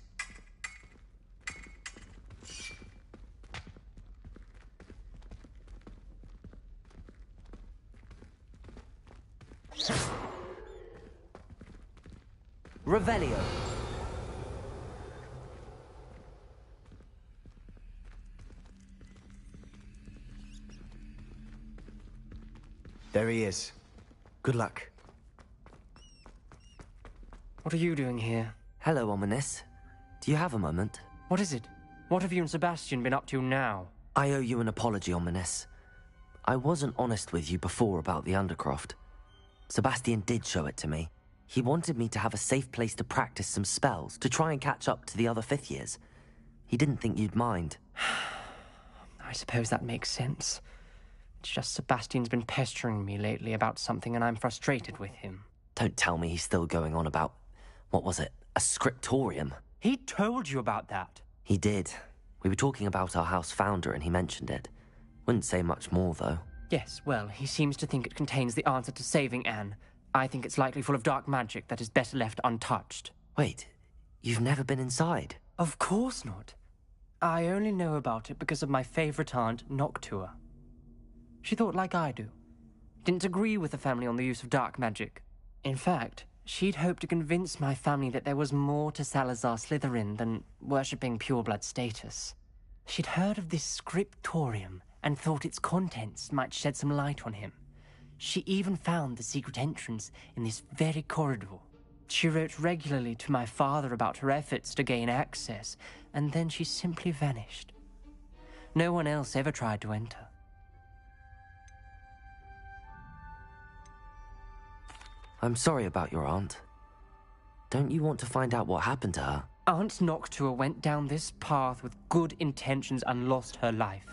Revelio. There he is. Good luck. What are you doing here? Hello, Ominous. Do you have a moment? What is it? What have you and Sebastian been up to now? I owe you an apology, Ominous. I wasn't honest with you before about the Undercroft. Sebastian did show it to me. He wanted me to have a safe place to practice some spells, to try and catch up to the other 5th years. He didn't think you'd mind. I suppose that makes sense. It's just Sebastian's been pestering me lately about something and I'm frustrated with him. Don't tell me he's still going on about, what was it, a scriptorium? He told you about that. He did. We were talking about our house founder and he mentioned it. Wouldn't say much more, though. Yes, well, he seems to think it contains the answer to saving Anne. I think it's likely full of dark magic that is better left untouched. Wait, you've never been inside? Of course not. I only know about it because of my favorite aunt, Noctua. She thought like I do. Didn't agree with the family on the use of dark magic. In fact, she'd hoped to convince my family that there was more to Salazar Slytherin than worshipping pureblood status. She'd heard of this scriptorium and thought its contents might shed some light on him. She even found the secret entrance in this very corridor. She wrote regularly to my father about her efforts to gain access, and then she simply vanished. No one else ever tried to enter. I'm sorry about your aunt. Don't you want to find out what happened to her? Aunt Noctua went down this path with good intentions and lost her life.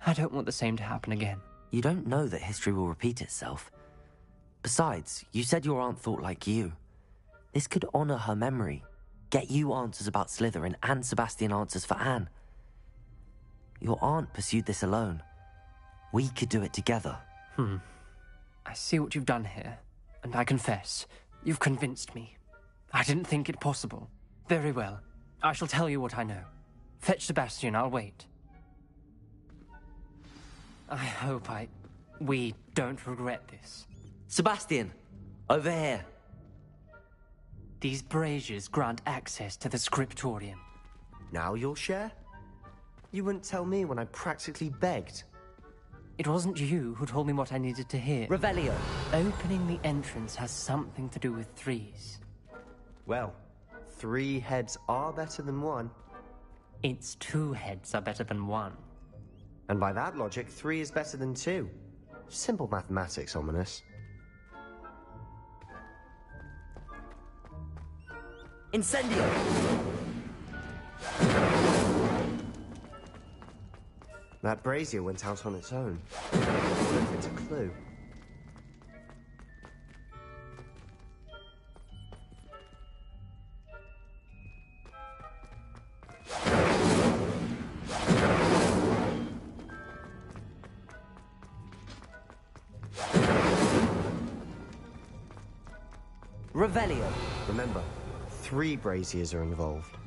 I don't want the same to happen again. You don't know that history will repeat itself. Besides, you said your aunt thought like you. This could honor her memory, get you answers about Slytherin and Sebastian answers for Anne. Your aunt pursued this alone. We could do it together. I see what you've done here, and I confess, you've convinced me. I didn't think it possible. Very well. I shall tell you what I know. Fetch Sebastian, I'll wait. I hope we don't regret this. Sebastian! Over here! These braziers grant access to the scriptorium. Now you'll share? You wouldn't tell me when I practically begged. It wasn't you who told me what I needed to hear. Revelio! Opening the entrance has something to do with threes. Well, 3 heads are better than 1. Its 2 heads are better than 1. And by that logic, 3 is better than 2. Simple mathematics, Ominous. Incendio! That brazier went out on its own. I wonder if it's a clue. Revelio! Remember, 3 braziers are involved.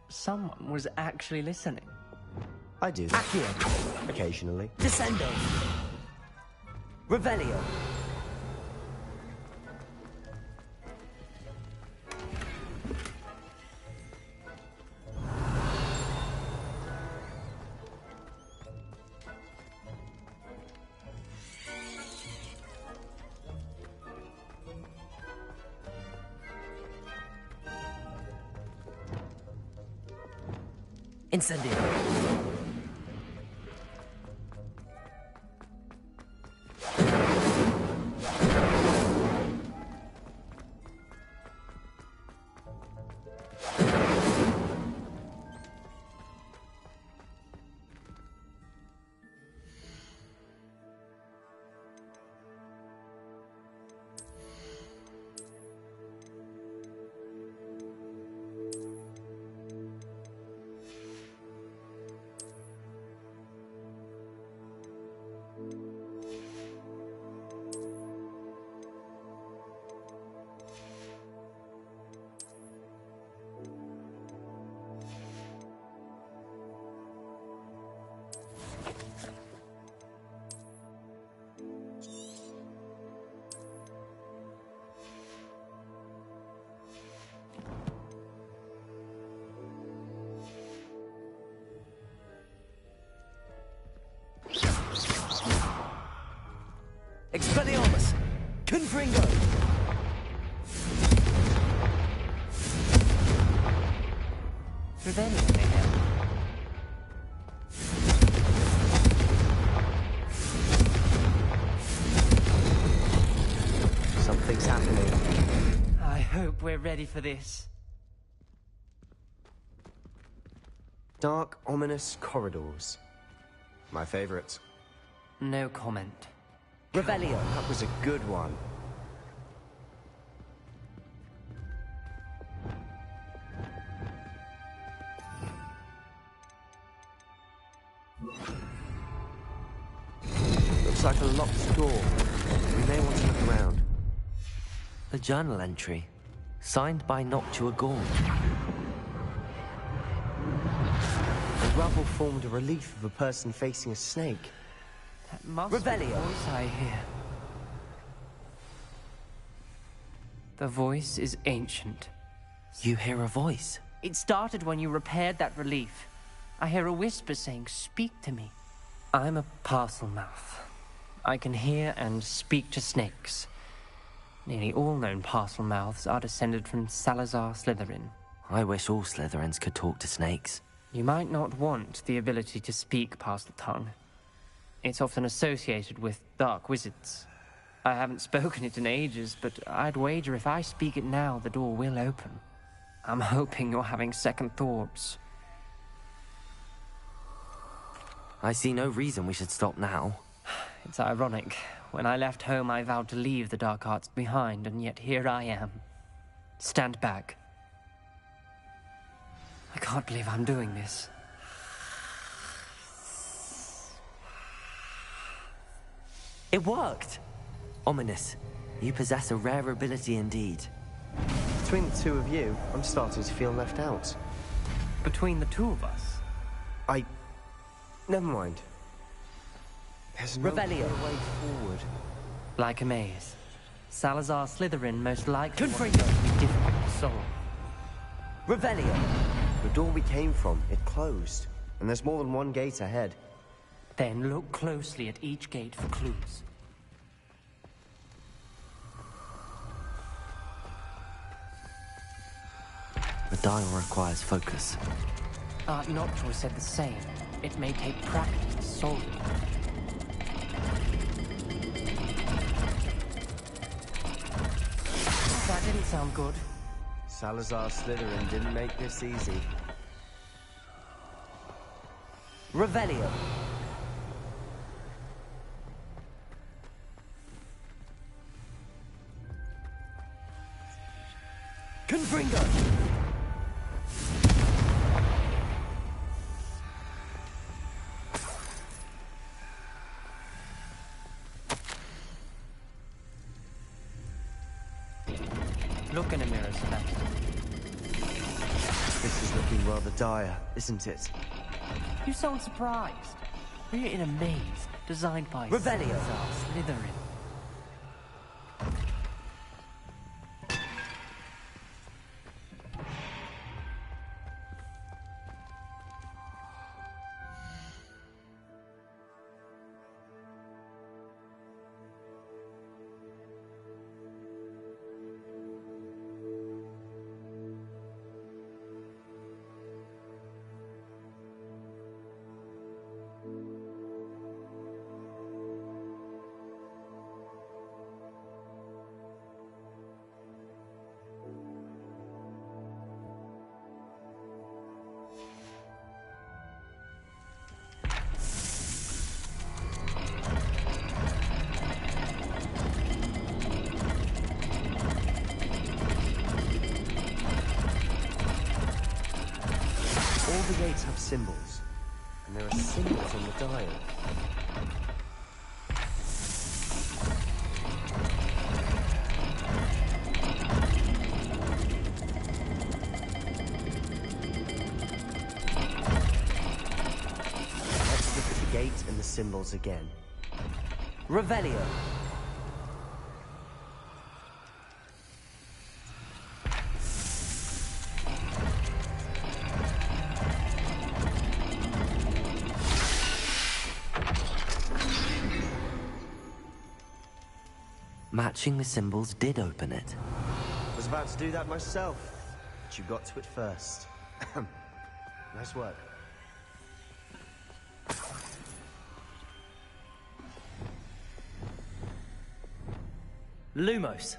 Someone was actually listening. I do that. Accio! Occasionally. Descendo! Revelio! Incendio! Expelliarmus! Confringo! Revelio again. Something's happening. I hope we're ready for this. Dark, ominous corridors. My favorite. No comment. Revelio. That was a good one. Looks like a locked door. We may want to look around. A journal entry, signed by Noctua Gaunt. The rubble formed a relief of a person facing a snake. That must Revelio. be the voice I hear. The voice is ancient. You hear a voice? It started when you repaired that relief. I hear a whisper saying, "Speak to me." I'm a parcel mouth. I can hear and speak to snakes. Nearly all known parcel mouths are descended from Salazar Slytherin. I wish all Slytherins could talk to snakes. You might not want the ability to speak parcel tongue. It's often associated with dark wizards. I haven't spoken it in ages, but I'd wager if I speak it now, the door will open. I'm hoping you're having second thoughts. I see no reason we should stop now. It's ironic. When I left home, I vowed to leave the dark arts behind, and yet here I am. Stand back. I can't believe I'm doing this. It worked! Ominous. You possess a rare ability indeed. Between the two of you, I'm starting to feel left out. Between the two of us? Never mind. There's no Revelio. way forward. Like a maze. Salazar Slytherin most likely wants it to be difficult to solve. Revelio. The door we came from, it closed. And there's more than one gate ahead. Then look closely at each gate for clues. The dial requires focus. Art Noctua said the same. It may take practice to solve it. That didn't sound good. Salazar Slytherin didn't make this easy. Revelio. Confringo. Look in a mirror, Sebastian. This is looking rather dire, isn't it? You sound surprised. We're in a maze designed by Revelio. Salazar Slytherin. All the gates have symbols, and there are symbols on the dial. Let's look at the gate and the symbols again. Revelio. Matching the symbols did open it. I was about to do that myself, but you got to it first. Nice work. Lumos.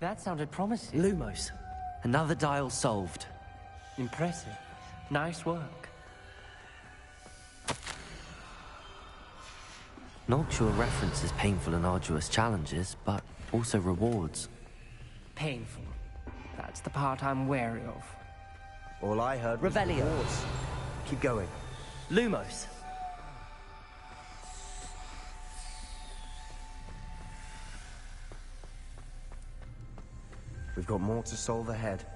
That sounded promising. Lumos. Another dial solved. Impressive. Nice work. Noctua references painful and arduous challenges, but also rewards. Painful. That's the part I'm wary of. All I heard was Revelio. rewards. Keep going. Lumos. We've got more to solve ahead.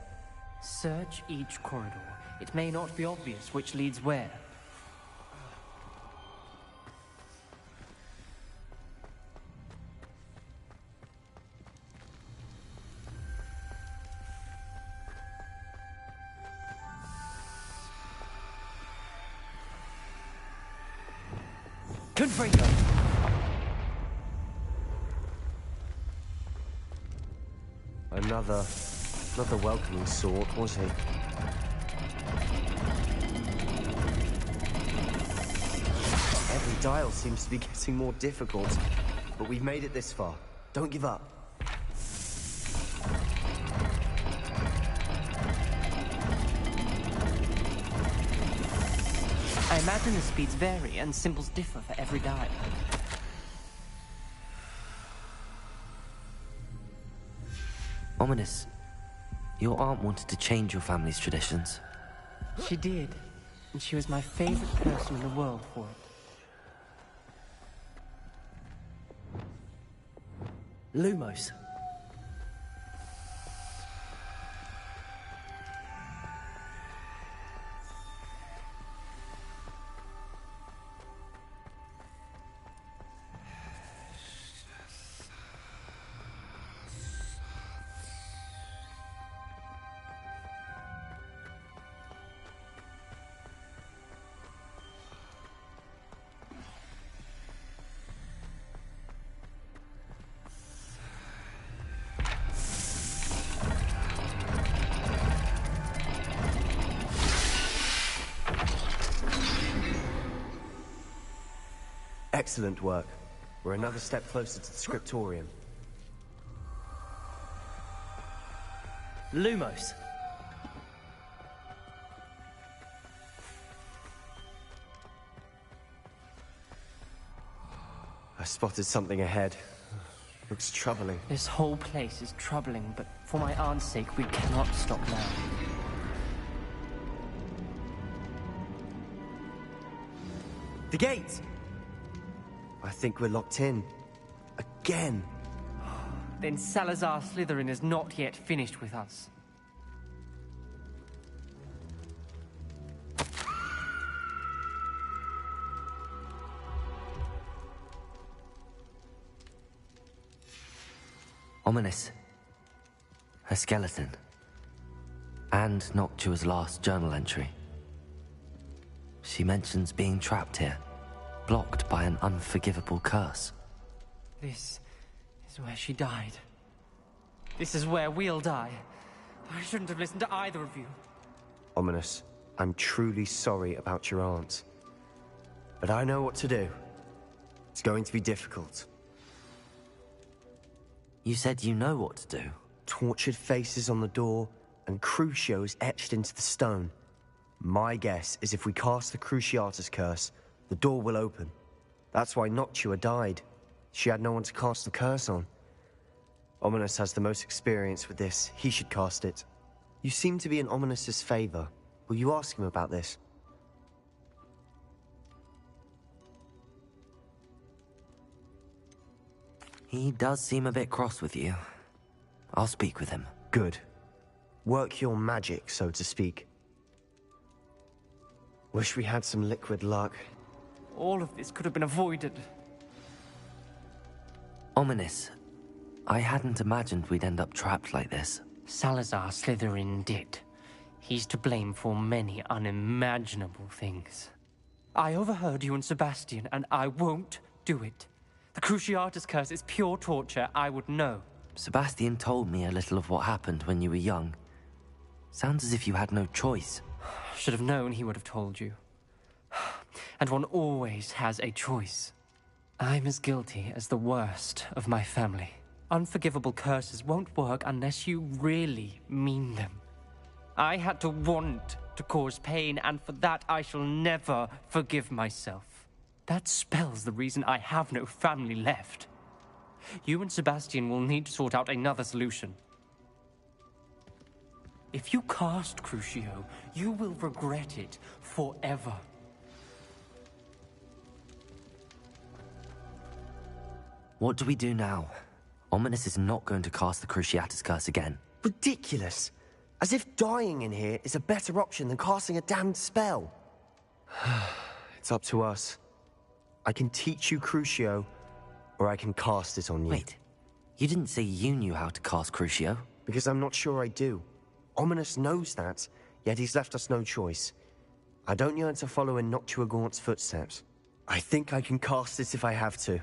Search each corridor. It may not be obvious which leads where. Confringo. Another welcoming sort, was he? Every dial seems to be getting more difficult, but we've made it this far. Don't give up. I imagine the speeds vary and symbols differ for every dial. Ominous. Your aunt wanted to change your family's traditions. She did, and she was my favorite person in the world for it. Lumos. Excellent work. We're another step closer to the scriptorium. Lumos. I spotted something ahead. Looks troubling. This whole place is troubling, but for my aunt's sake, we cannot stop now. The gates! I think we're locked in. Again. Then Salazar Slytherin is not yet finished with us. Ominous. Her skeleton. And Noctua's last journal entry. She mentions being trapped here, blocked by an unforgivable curse. This is where she died. This is where we'll die. I shouldn't have listened to either of you. Ominous, I'm truly sorry about your aunt. But I know what to do. It's going to be difficult. You said you know what to do. Tortured faces on the door, and Crucios etched into the stone. My guess is if we cast the Cruciatus curse, the door will open. That's why Noctua died. She had no one to cast the curse on. Ominous has the most experience with this. He should cast it. You seem to be in Ominous's favor. Will you ask him about this? He does seem a bit cross with you. I'll speak with him. Good. Work your magic, so to speak. Wish we had some liquid luck. All of this could have been avoided. Ominous. I hadn't imagined we'd end up trapped like this. Salazar Slytherin did. He's to blame for many unimaginable things. I overheard you and Sebastian, and I won't do it. The Cruciatus curse is pure torture. I would know. Sebastian told me a little of what happened when you were young. Sounds as if you had no choice. Should have known he would have told you. And one always has a choice. I'm as guilty as the worst of my family. Unforgivable curses won't work unless you really mean them. I had to want to cause pain, and for that I shall never forgive myself. That spell's the reason I have no family left. You and Sebastian will need to sort out another solution. If you cast Crucio, you will regret it forever. What do we do now? Ominous is not going to cast the Cruciatus curse again. Ridiculous! As if dying in here is a better option than casting a damned spell. It's up to us. I can teach you Crucio, or I can cast it on you. Wait, you didn't say you knew how to cast Crucio? Because I'm not sure I do. Ominous knows that, yet he's left us no choice. I don't yearn to follow in Noctua Gaunt's footsteps. I think I can cast it if I have to.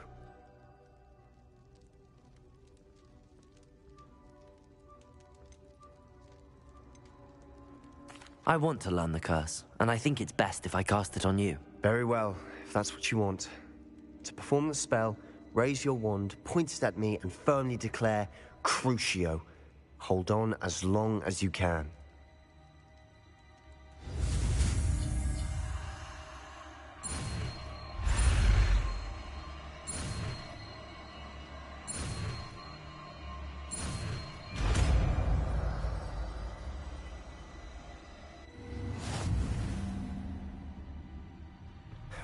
I want to learn the curse, and I think it's best if I cast it on you. Very well, if that's what you want. To perform the spell, raise your wand, point it at me, and firmly declare, Crucio. Hold on as long as you can.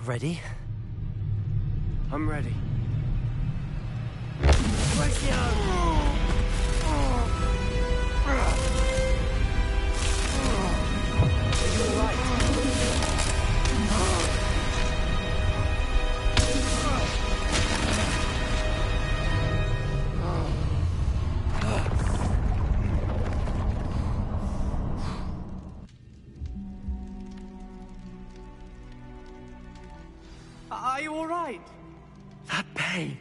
Ready? I'm ready. Are you all right? That pain.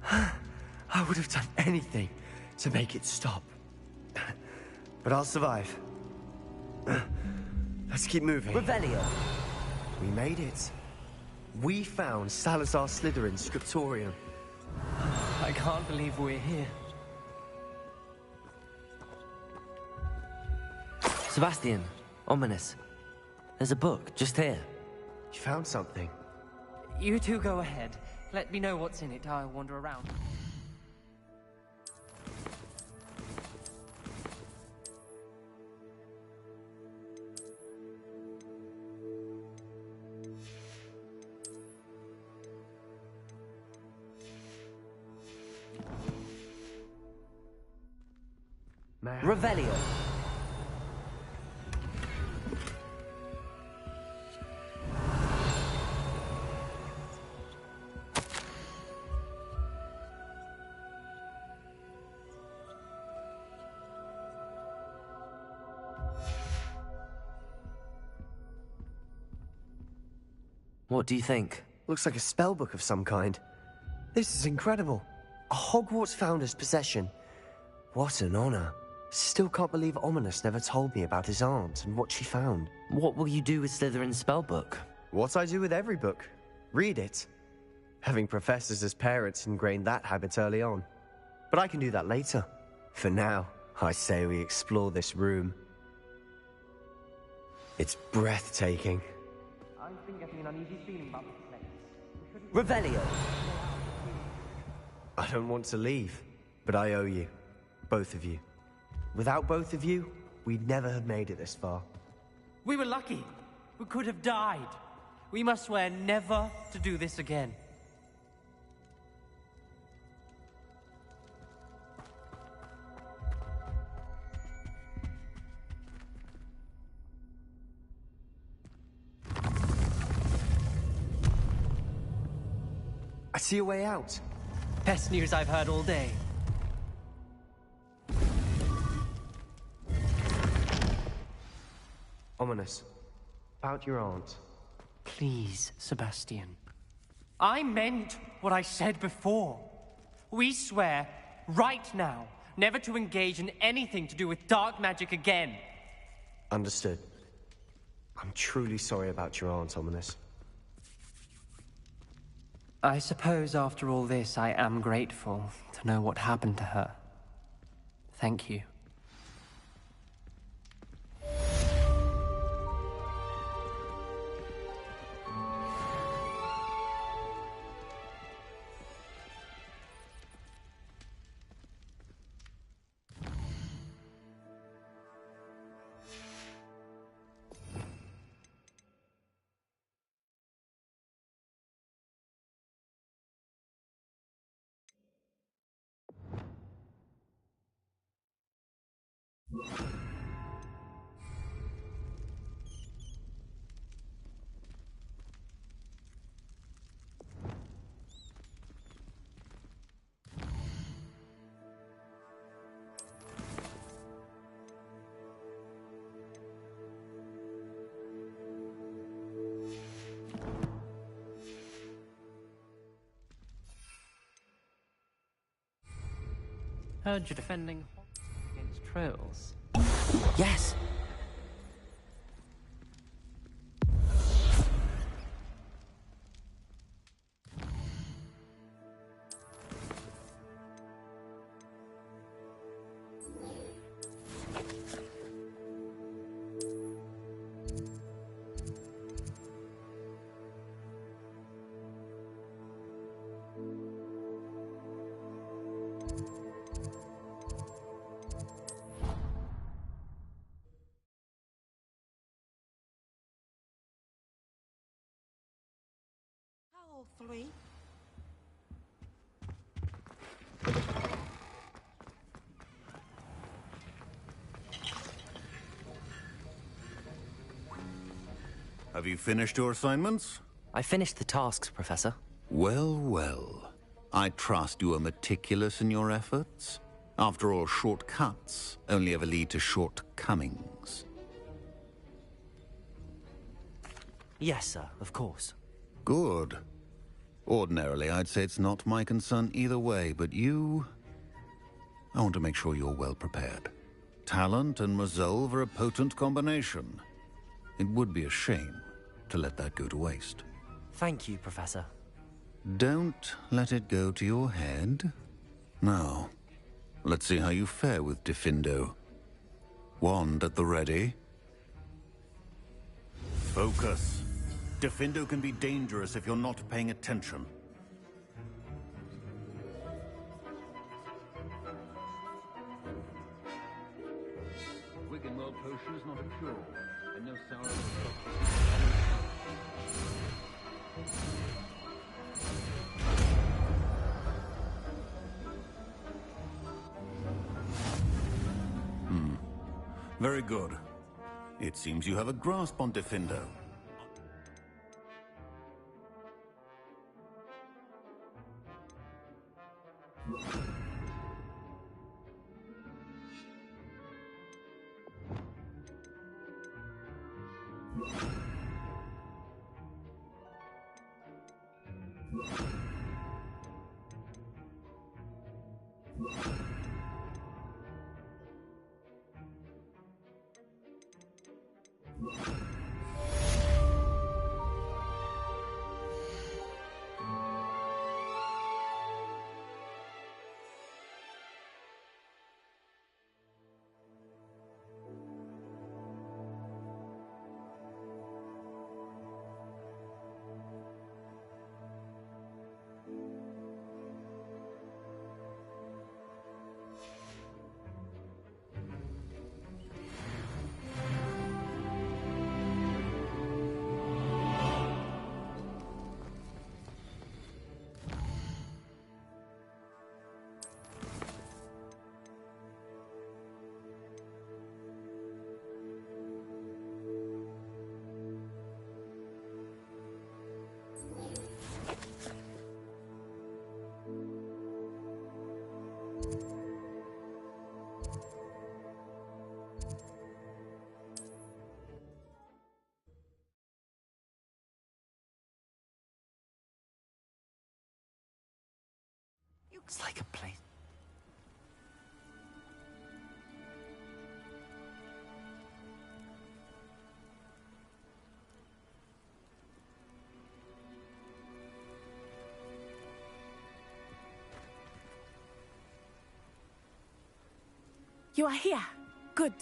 I would have done anything to make it stop. But I'll survive. Let's keep moving. Revelio. We made it. We found Salazar Slytherin's scriptorium. I can't believe we're here. Sebastian, Ominous. There's a book just here. You found something. You two go ahead. Let me know what's in it. I'll wander around. Revelio. What do you think? Looks like a spellbook of some kind. This is incredible. A Hogwarts founder's possession. What an honor. Still can't believe Ominous never told me about his aunt and what she found. What will you do with Slytherin's spellbook? What I do with every book. Read it. Having professors as parents ingrained that habit early on. But I can do that later. For now, I say we explore this room. It's breathtaking. I've been getting an uneasy feeling about this place. Revelio. I don't want to leave, But I owe you. Both of you. Without both of you, we'd never have made it this far. We were lucky. We could have died. We must swear never to do this again. I see a way out. Best news I've heard all day. Ominous. About your aunt. Please, Sebastian. I meant what I said before. We swear, right now, never to engage in anything to do with dark magic again. Understood. I'm truly sorry about your aunt, Ominous. I suppose after all this, I am grateful to know what happened to her. Thank you. Heard you're defending Hogwarts against trolls. Yes! Three. Have you finished your assignments? I finished the tasks, Professor. Well, well. I trust you are meticulous in your efforts. After all, shortcuts only ever lead to shortcomings. Yes, sir, of course. Good. Ordinarily, I'd say it's not my concern either way, but you... I want to make sure you're well prepared. Talent and resolve are a potent combination. It would be a shame to let that go to waste. Thank you, Professor. Don't let it go to your head. Now, let's see how you fare with Diffindo. Wand at the ready. Focus. Diffindo can be dangerous if you're not paying attention. Wiggenweld potion is not a cure, and no sour. Very good. It seems you have a grasp on Diffindo. Looks like a place. You are here. Good.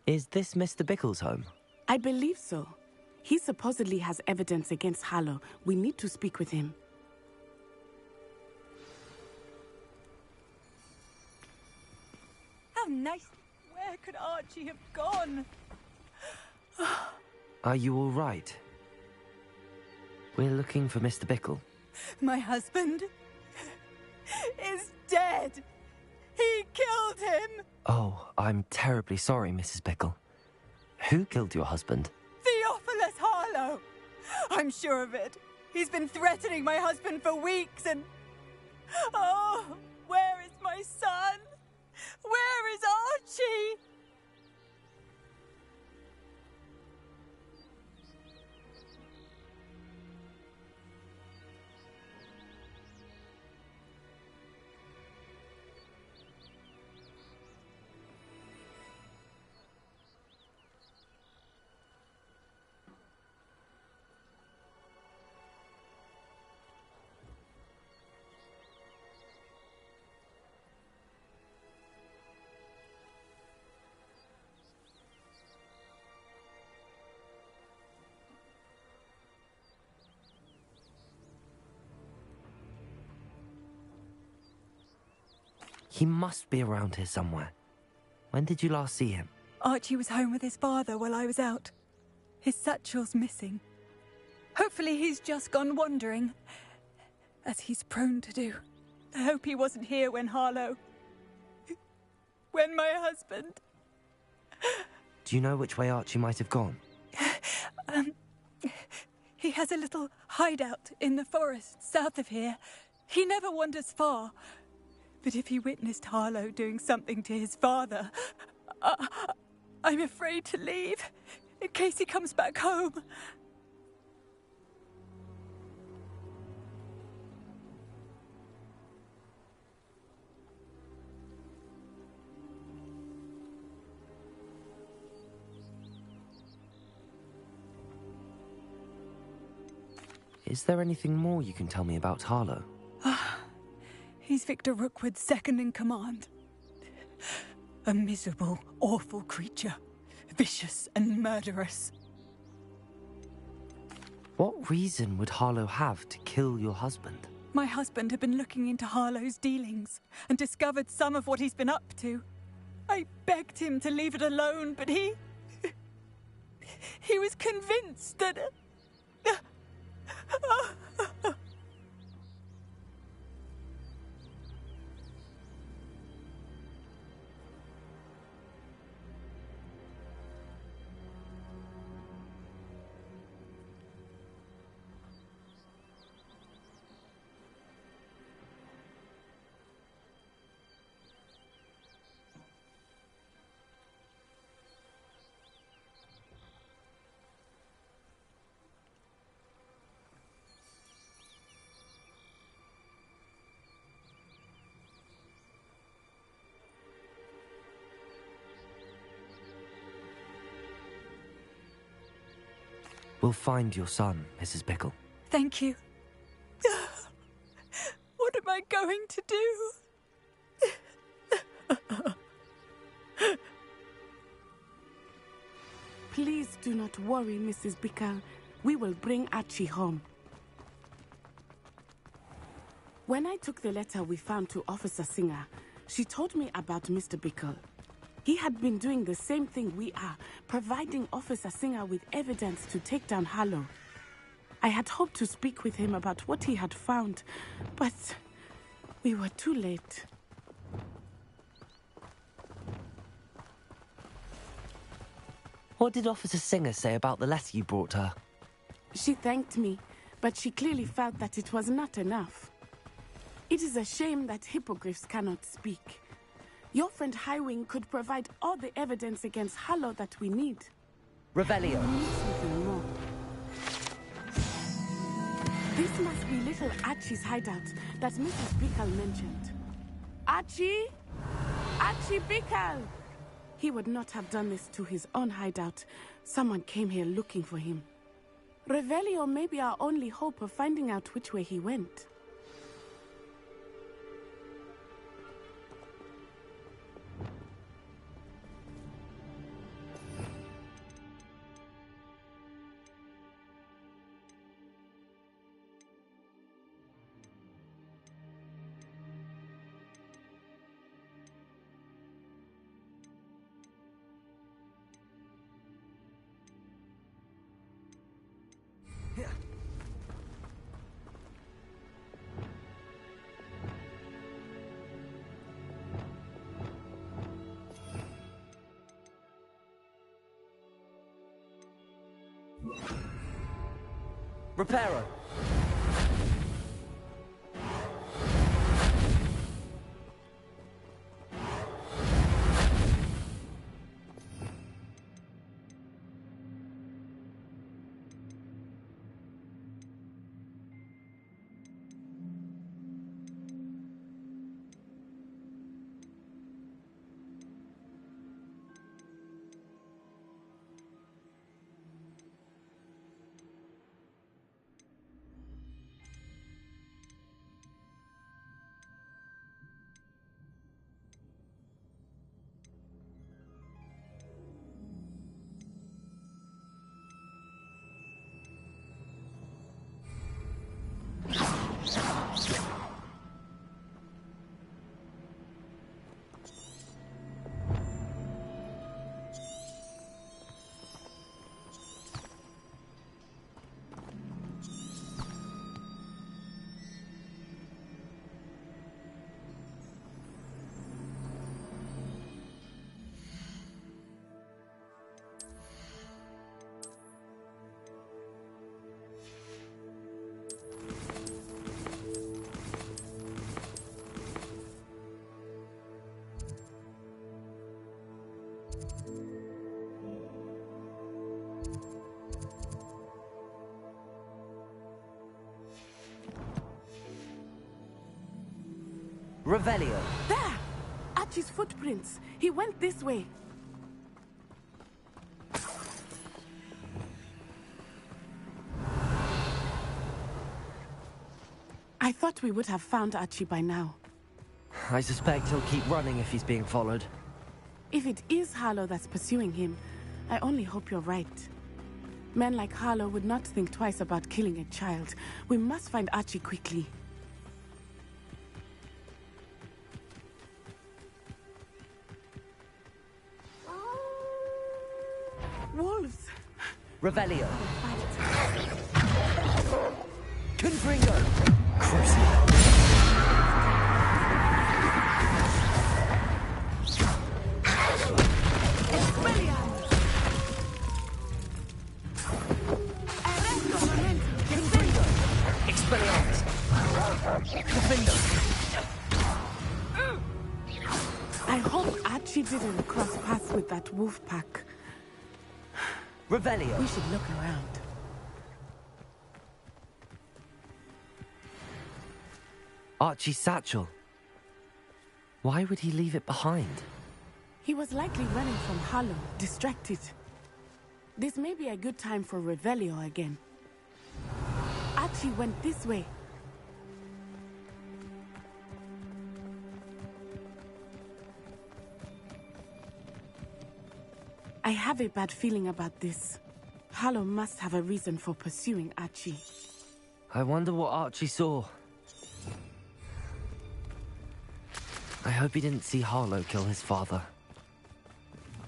Is this Mr. Bickle's home? I believe so. He supposedly has evidence against Harlow. We need to speak with him. How nice. Where could Archie have gone? Are you all right? We're looking for Mr. Bickle. My husband is dead. He killed him. Oh, I'm terribly sorry, Mrs. Bickle. Who killed your husband? Theophilus Harlow. I'm sure of it. He's been threatening my husband for weeks and... Oh, where is my son? Where is Archie? He must be around here somewhere. When did you last see him? Archie was home with his father while I was out. His satchel's missing. Hopefully he's just gone wandering, as he's prone to do. I hope he wasn't here when Harlow... when my husband... Do you know which way Archie might have gone? He has a little hideout in the forest south of here. He never wanders far. But if he witnessed Harlow doing something to his father, I'm afraid to leave, in case he comes back home. Is there anything more you can tell me about Harlow? He's Victor Rookwood's second in command. A miserable, awful creature. Vicious and murderous. What reason would Harlow have to kill your husband? My husband had been looking into Harlow's dealings and discovered some of what he's been up to. I begged him to leave it alone, but he was convinced that... We'll find your son, Mrs. Bickle. Thank you. What am I going to do? Please do not worry, Mrs. Bickle. We will bring Archie home. When I took the letter we found to Officer Singer, she told me about Mr. Bickle. He had been doing the same thing we are, providing Officer Singer with evidence to take down Harlow. I had hoped to speak with him about what he had found, but we were too late. What did Officer Singer say about the letter you brought her? She thanked me, but she clearly felt that it was not enough. It is a shame that hippogriffs cannot speak. Your friend Highwing could provide all the evidence against Harlow that we need. Revelio. We need something more. This must be little Archie's hideout that Mrs. Bickle mentioned. Archie? Archie Bickle! He would not have done this to his own hideout. Someone came here looking for him. Revelio may be our only hope of finding out which way he went. Reparo. Revelio. There! Archie's footprints. He went this way. I thought we would have found Archie by now. I suspect he'll keep running if he's being followed. If it is Harlow that's pursuing him, I only hope you're right. Men like Harlow would not think twice about killing a child. We must find Archie quickly. Wolves! Revelio. Confringo. Crucible. I hope Archie didn't cross paths with that wolf pack. Revelio. We should look around. Archie's satchel. Why would he leave it behind? He was likely running from Harlow, distracted. This may be a good time for Revelio again. Archie Archie went this way. I have a bad feeling about this. Harlow must have a reason for pursuing Archie. I wonder what Archie saw. I hope he didn't see Harlow kill his father.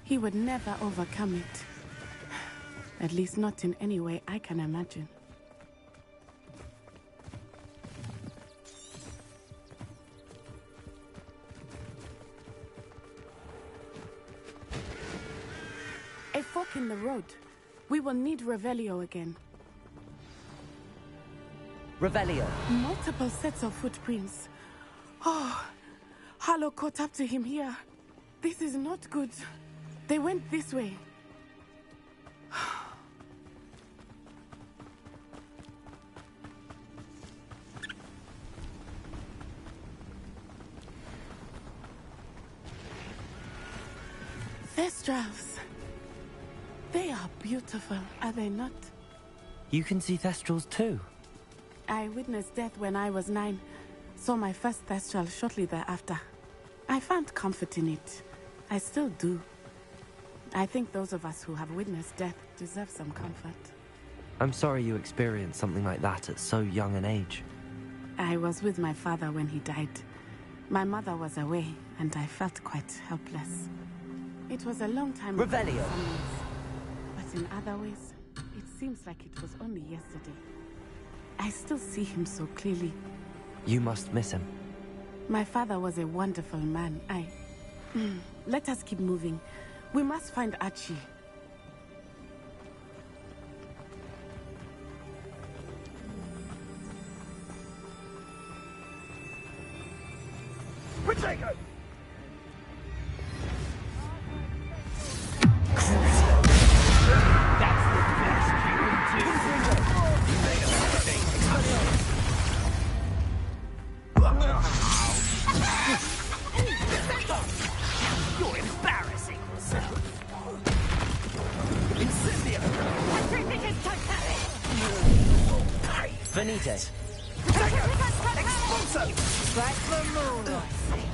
He would never overcome it. At least not in any way I can imagine. A fork in the road. We will need Revelio again. Revelio. Multiple sets of footprints. Oh, Harlow caught up to him here. This is not good. They went this way. Thestrals. They are beautiful, are they not? You can see Thestrals too. I witnessed death when I was 9. Saw my first Thestral shortly thereafter. I found comfort in it. I still do. I think those of us who have witnessed death deserve some comfort. I'm sorry you experienced something like that at so young an age. I was with my father when he died. My mother was away, and I felt quite helpless. It was a long time ago. Revelio. But in other ways, it seems like it was only yesterday. I still see him so clearly. You must miss him. My father was a wonderful man. Let us keep moving. We must find Archie. Protego! That's the best you can do. You made a mistake. You're embarrassing yourself. Incendio! Venite. Expulso! Strike the moon, I see.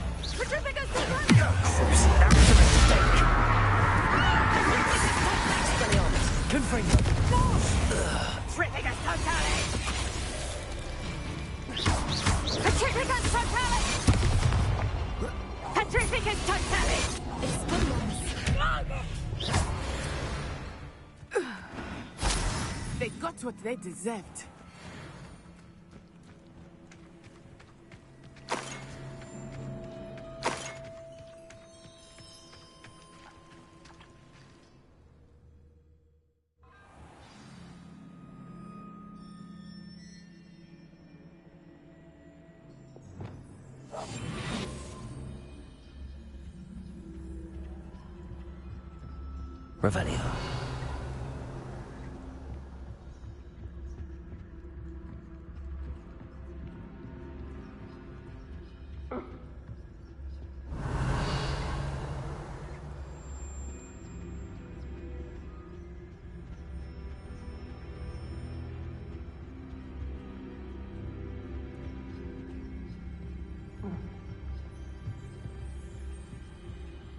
Confringo. Petrificus totalis! Petrificus totalis! Petrificus totalis! They got what they deserved. Revelio.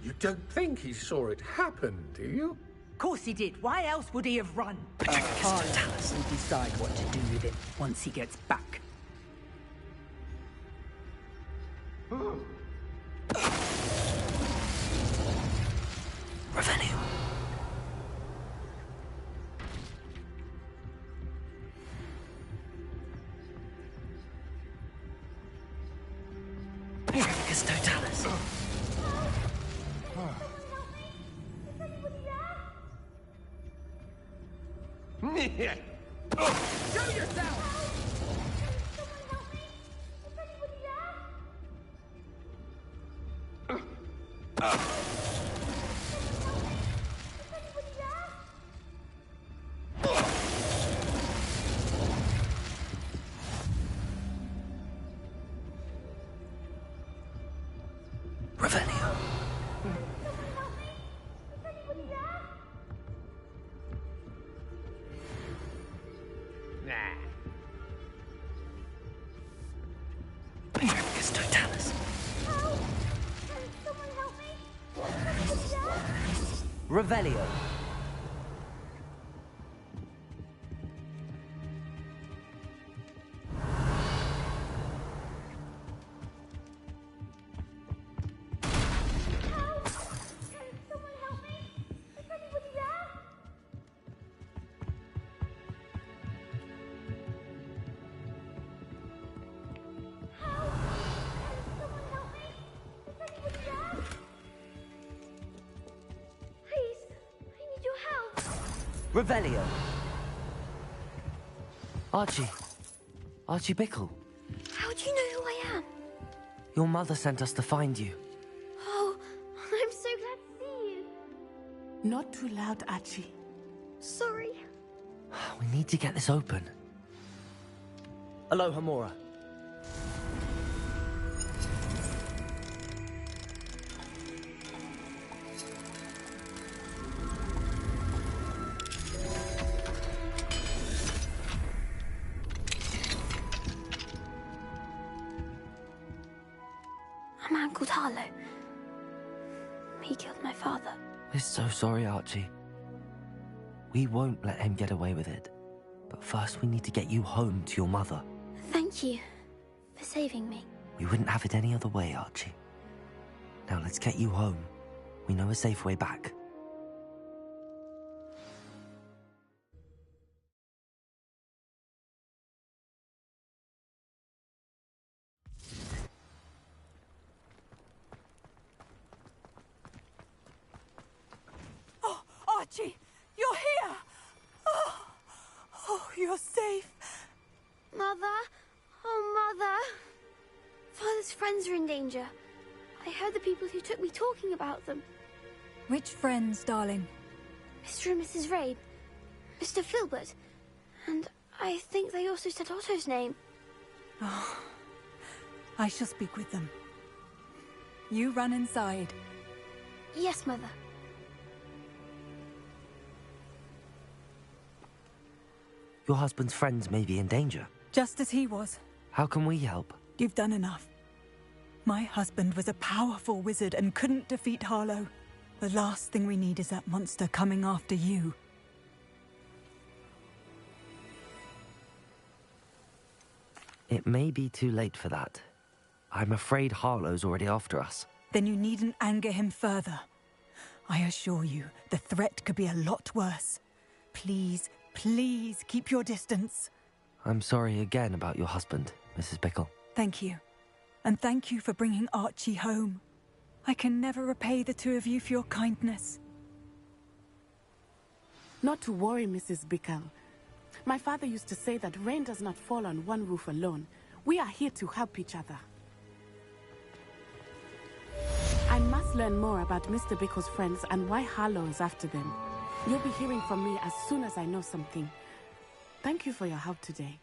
You don't think he saw it happen, do you? Of course he did. Why else would he have run? Harlow will decide what to do with him once he gets back. Revelio. Petrificus totalis. Show yourself! Revelio. Totalis, Totalis. Help! Can someone help me? Is anybody there? Revelio. Help! Can someone help me? Is anybody there? Help! Can someone help me? Is anybody there? Please, I need your help. Revelio. Archie. Archie Bickle. How do you know who I am? Your mother sent us to find you. Oh, I'm so glad to see you. Not too loud, Archie. Sorry. We need to get this open. Aloha, Mora. A man called Harlow. He killed my father. We're so sorry, Archie. We won't let him get away with it. But first we need to get you home to your mother. Thank you for saving me. We wouldn't have it any other way, Archie. Now let's get you home. We know a safe way back. Oh, Archie, you're here! Oh, you're safe. Mother? Oh, Mother. Father's friends are in danger. I heard the people who took me talking about them. Which friends, darling? Mr. and Mrs. Rabe, Mr. Filbert, and I think they also said Otto's name. Oh, I shall speak with them. You run inside. Yes, Mother. Your husband's friends may be in danger. Just as he was. How can we help? You've done enough. My husband was a powerful wizard and couldn't defeat Harlow. The last thing we need is that monster coming after you. It may be too late for that. I'm afraid Harlow's already after us. Then you needn't anger him further. I assure you, the threat could be a lot worse. Please, please keep your distance. I'm sorry again about your husband, Mrs. Bickle. Thank you. And thank you for bringing Archie home. I can never repay the two of you for your kindness. Not to worry, Mrs. Bickle. My father used to say that rain does not fall on one roof alone. We are here to help each other. I must learn more about Mr. Bickle's friends and why Harlow is after them. You'll be hearing from me as soon as I know something. Thank you for your help today.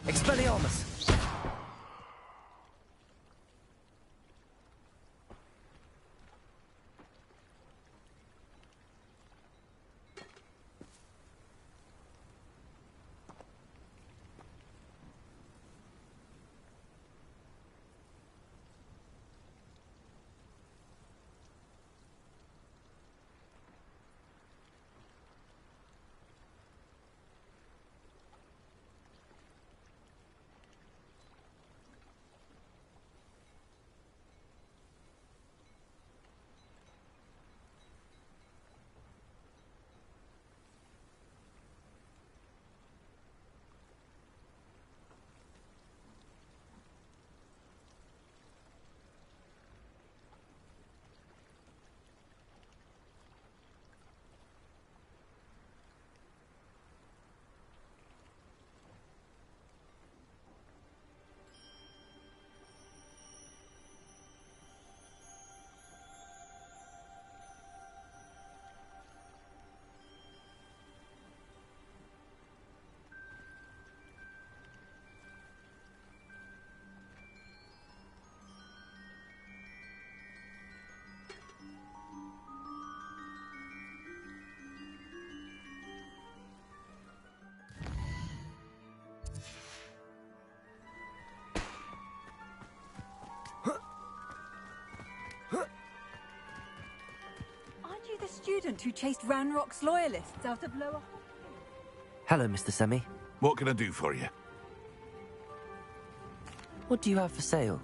Expelliarmus! student who chased Ranrock's loyalists out of Lower... Hello, Mr. Semi. What can I do for you? What do you have for sale?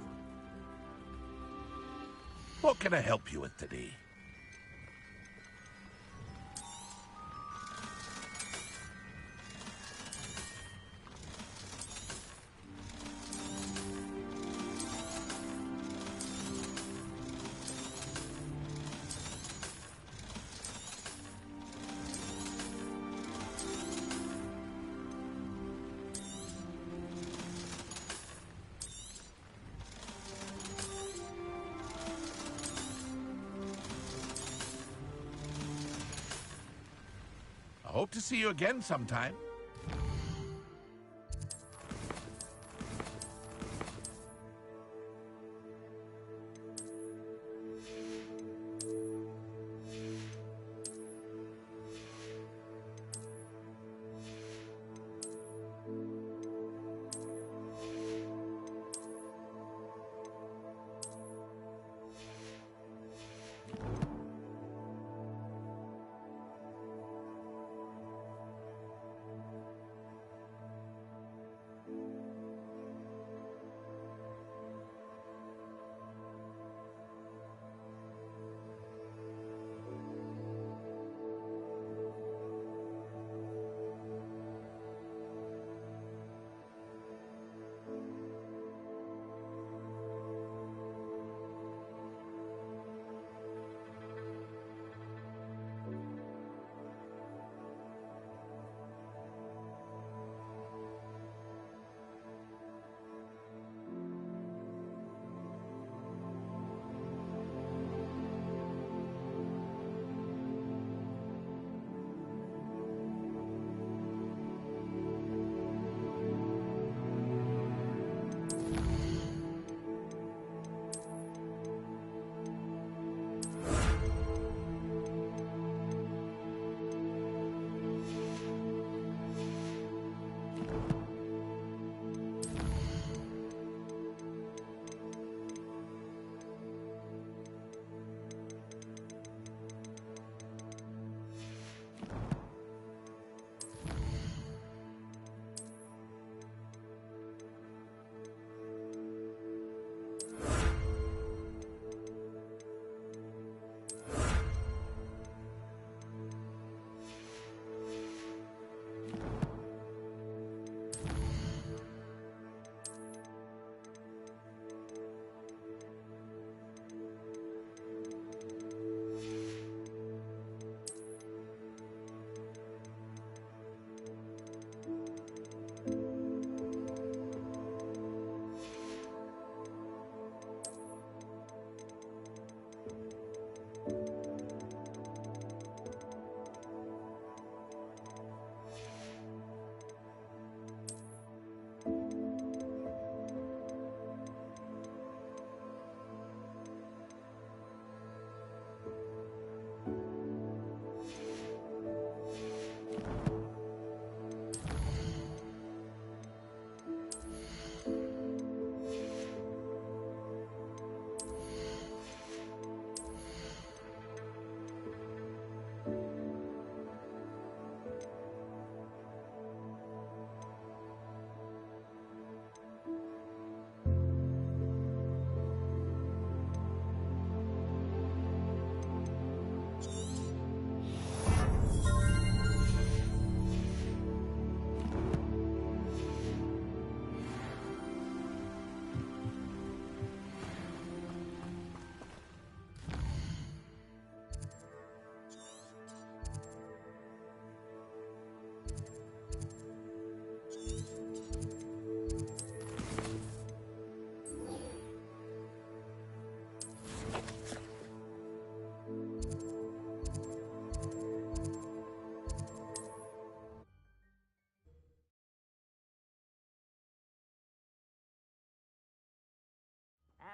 What can I help you with today? I hope to see you again sometime.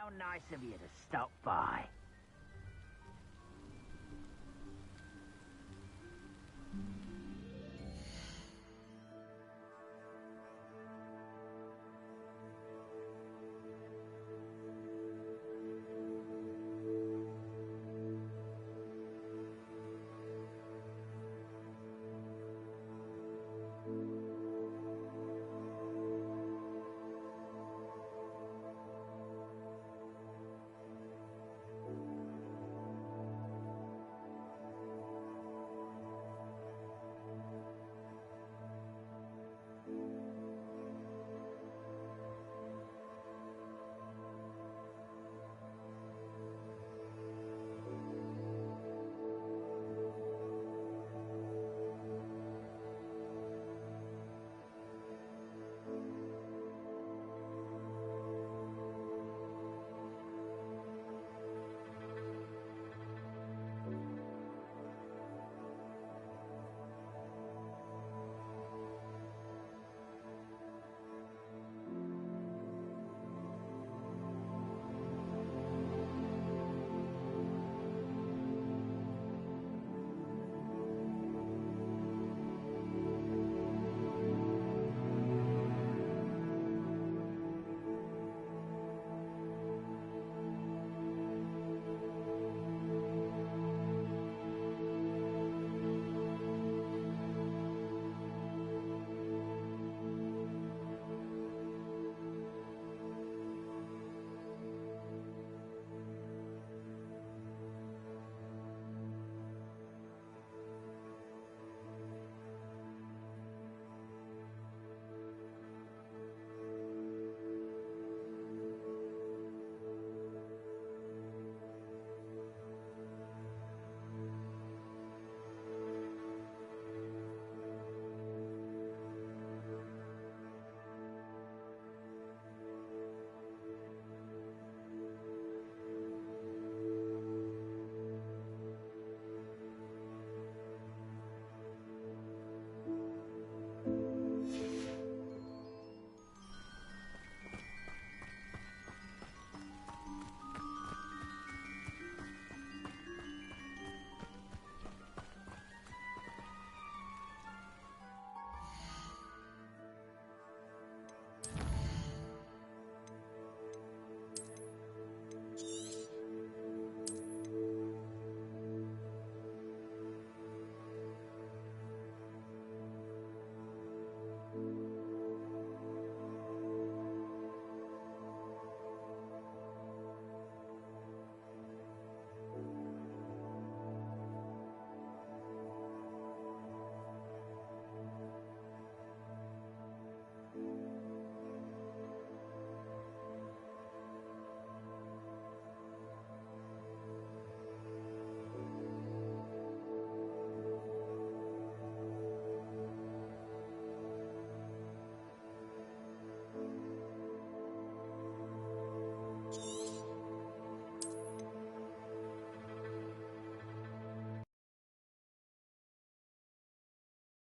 How nice of you to stop by.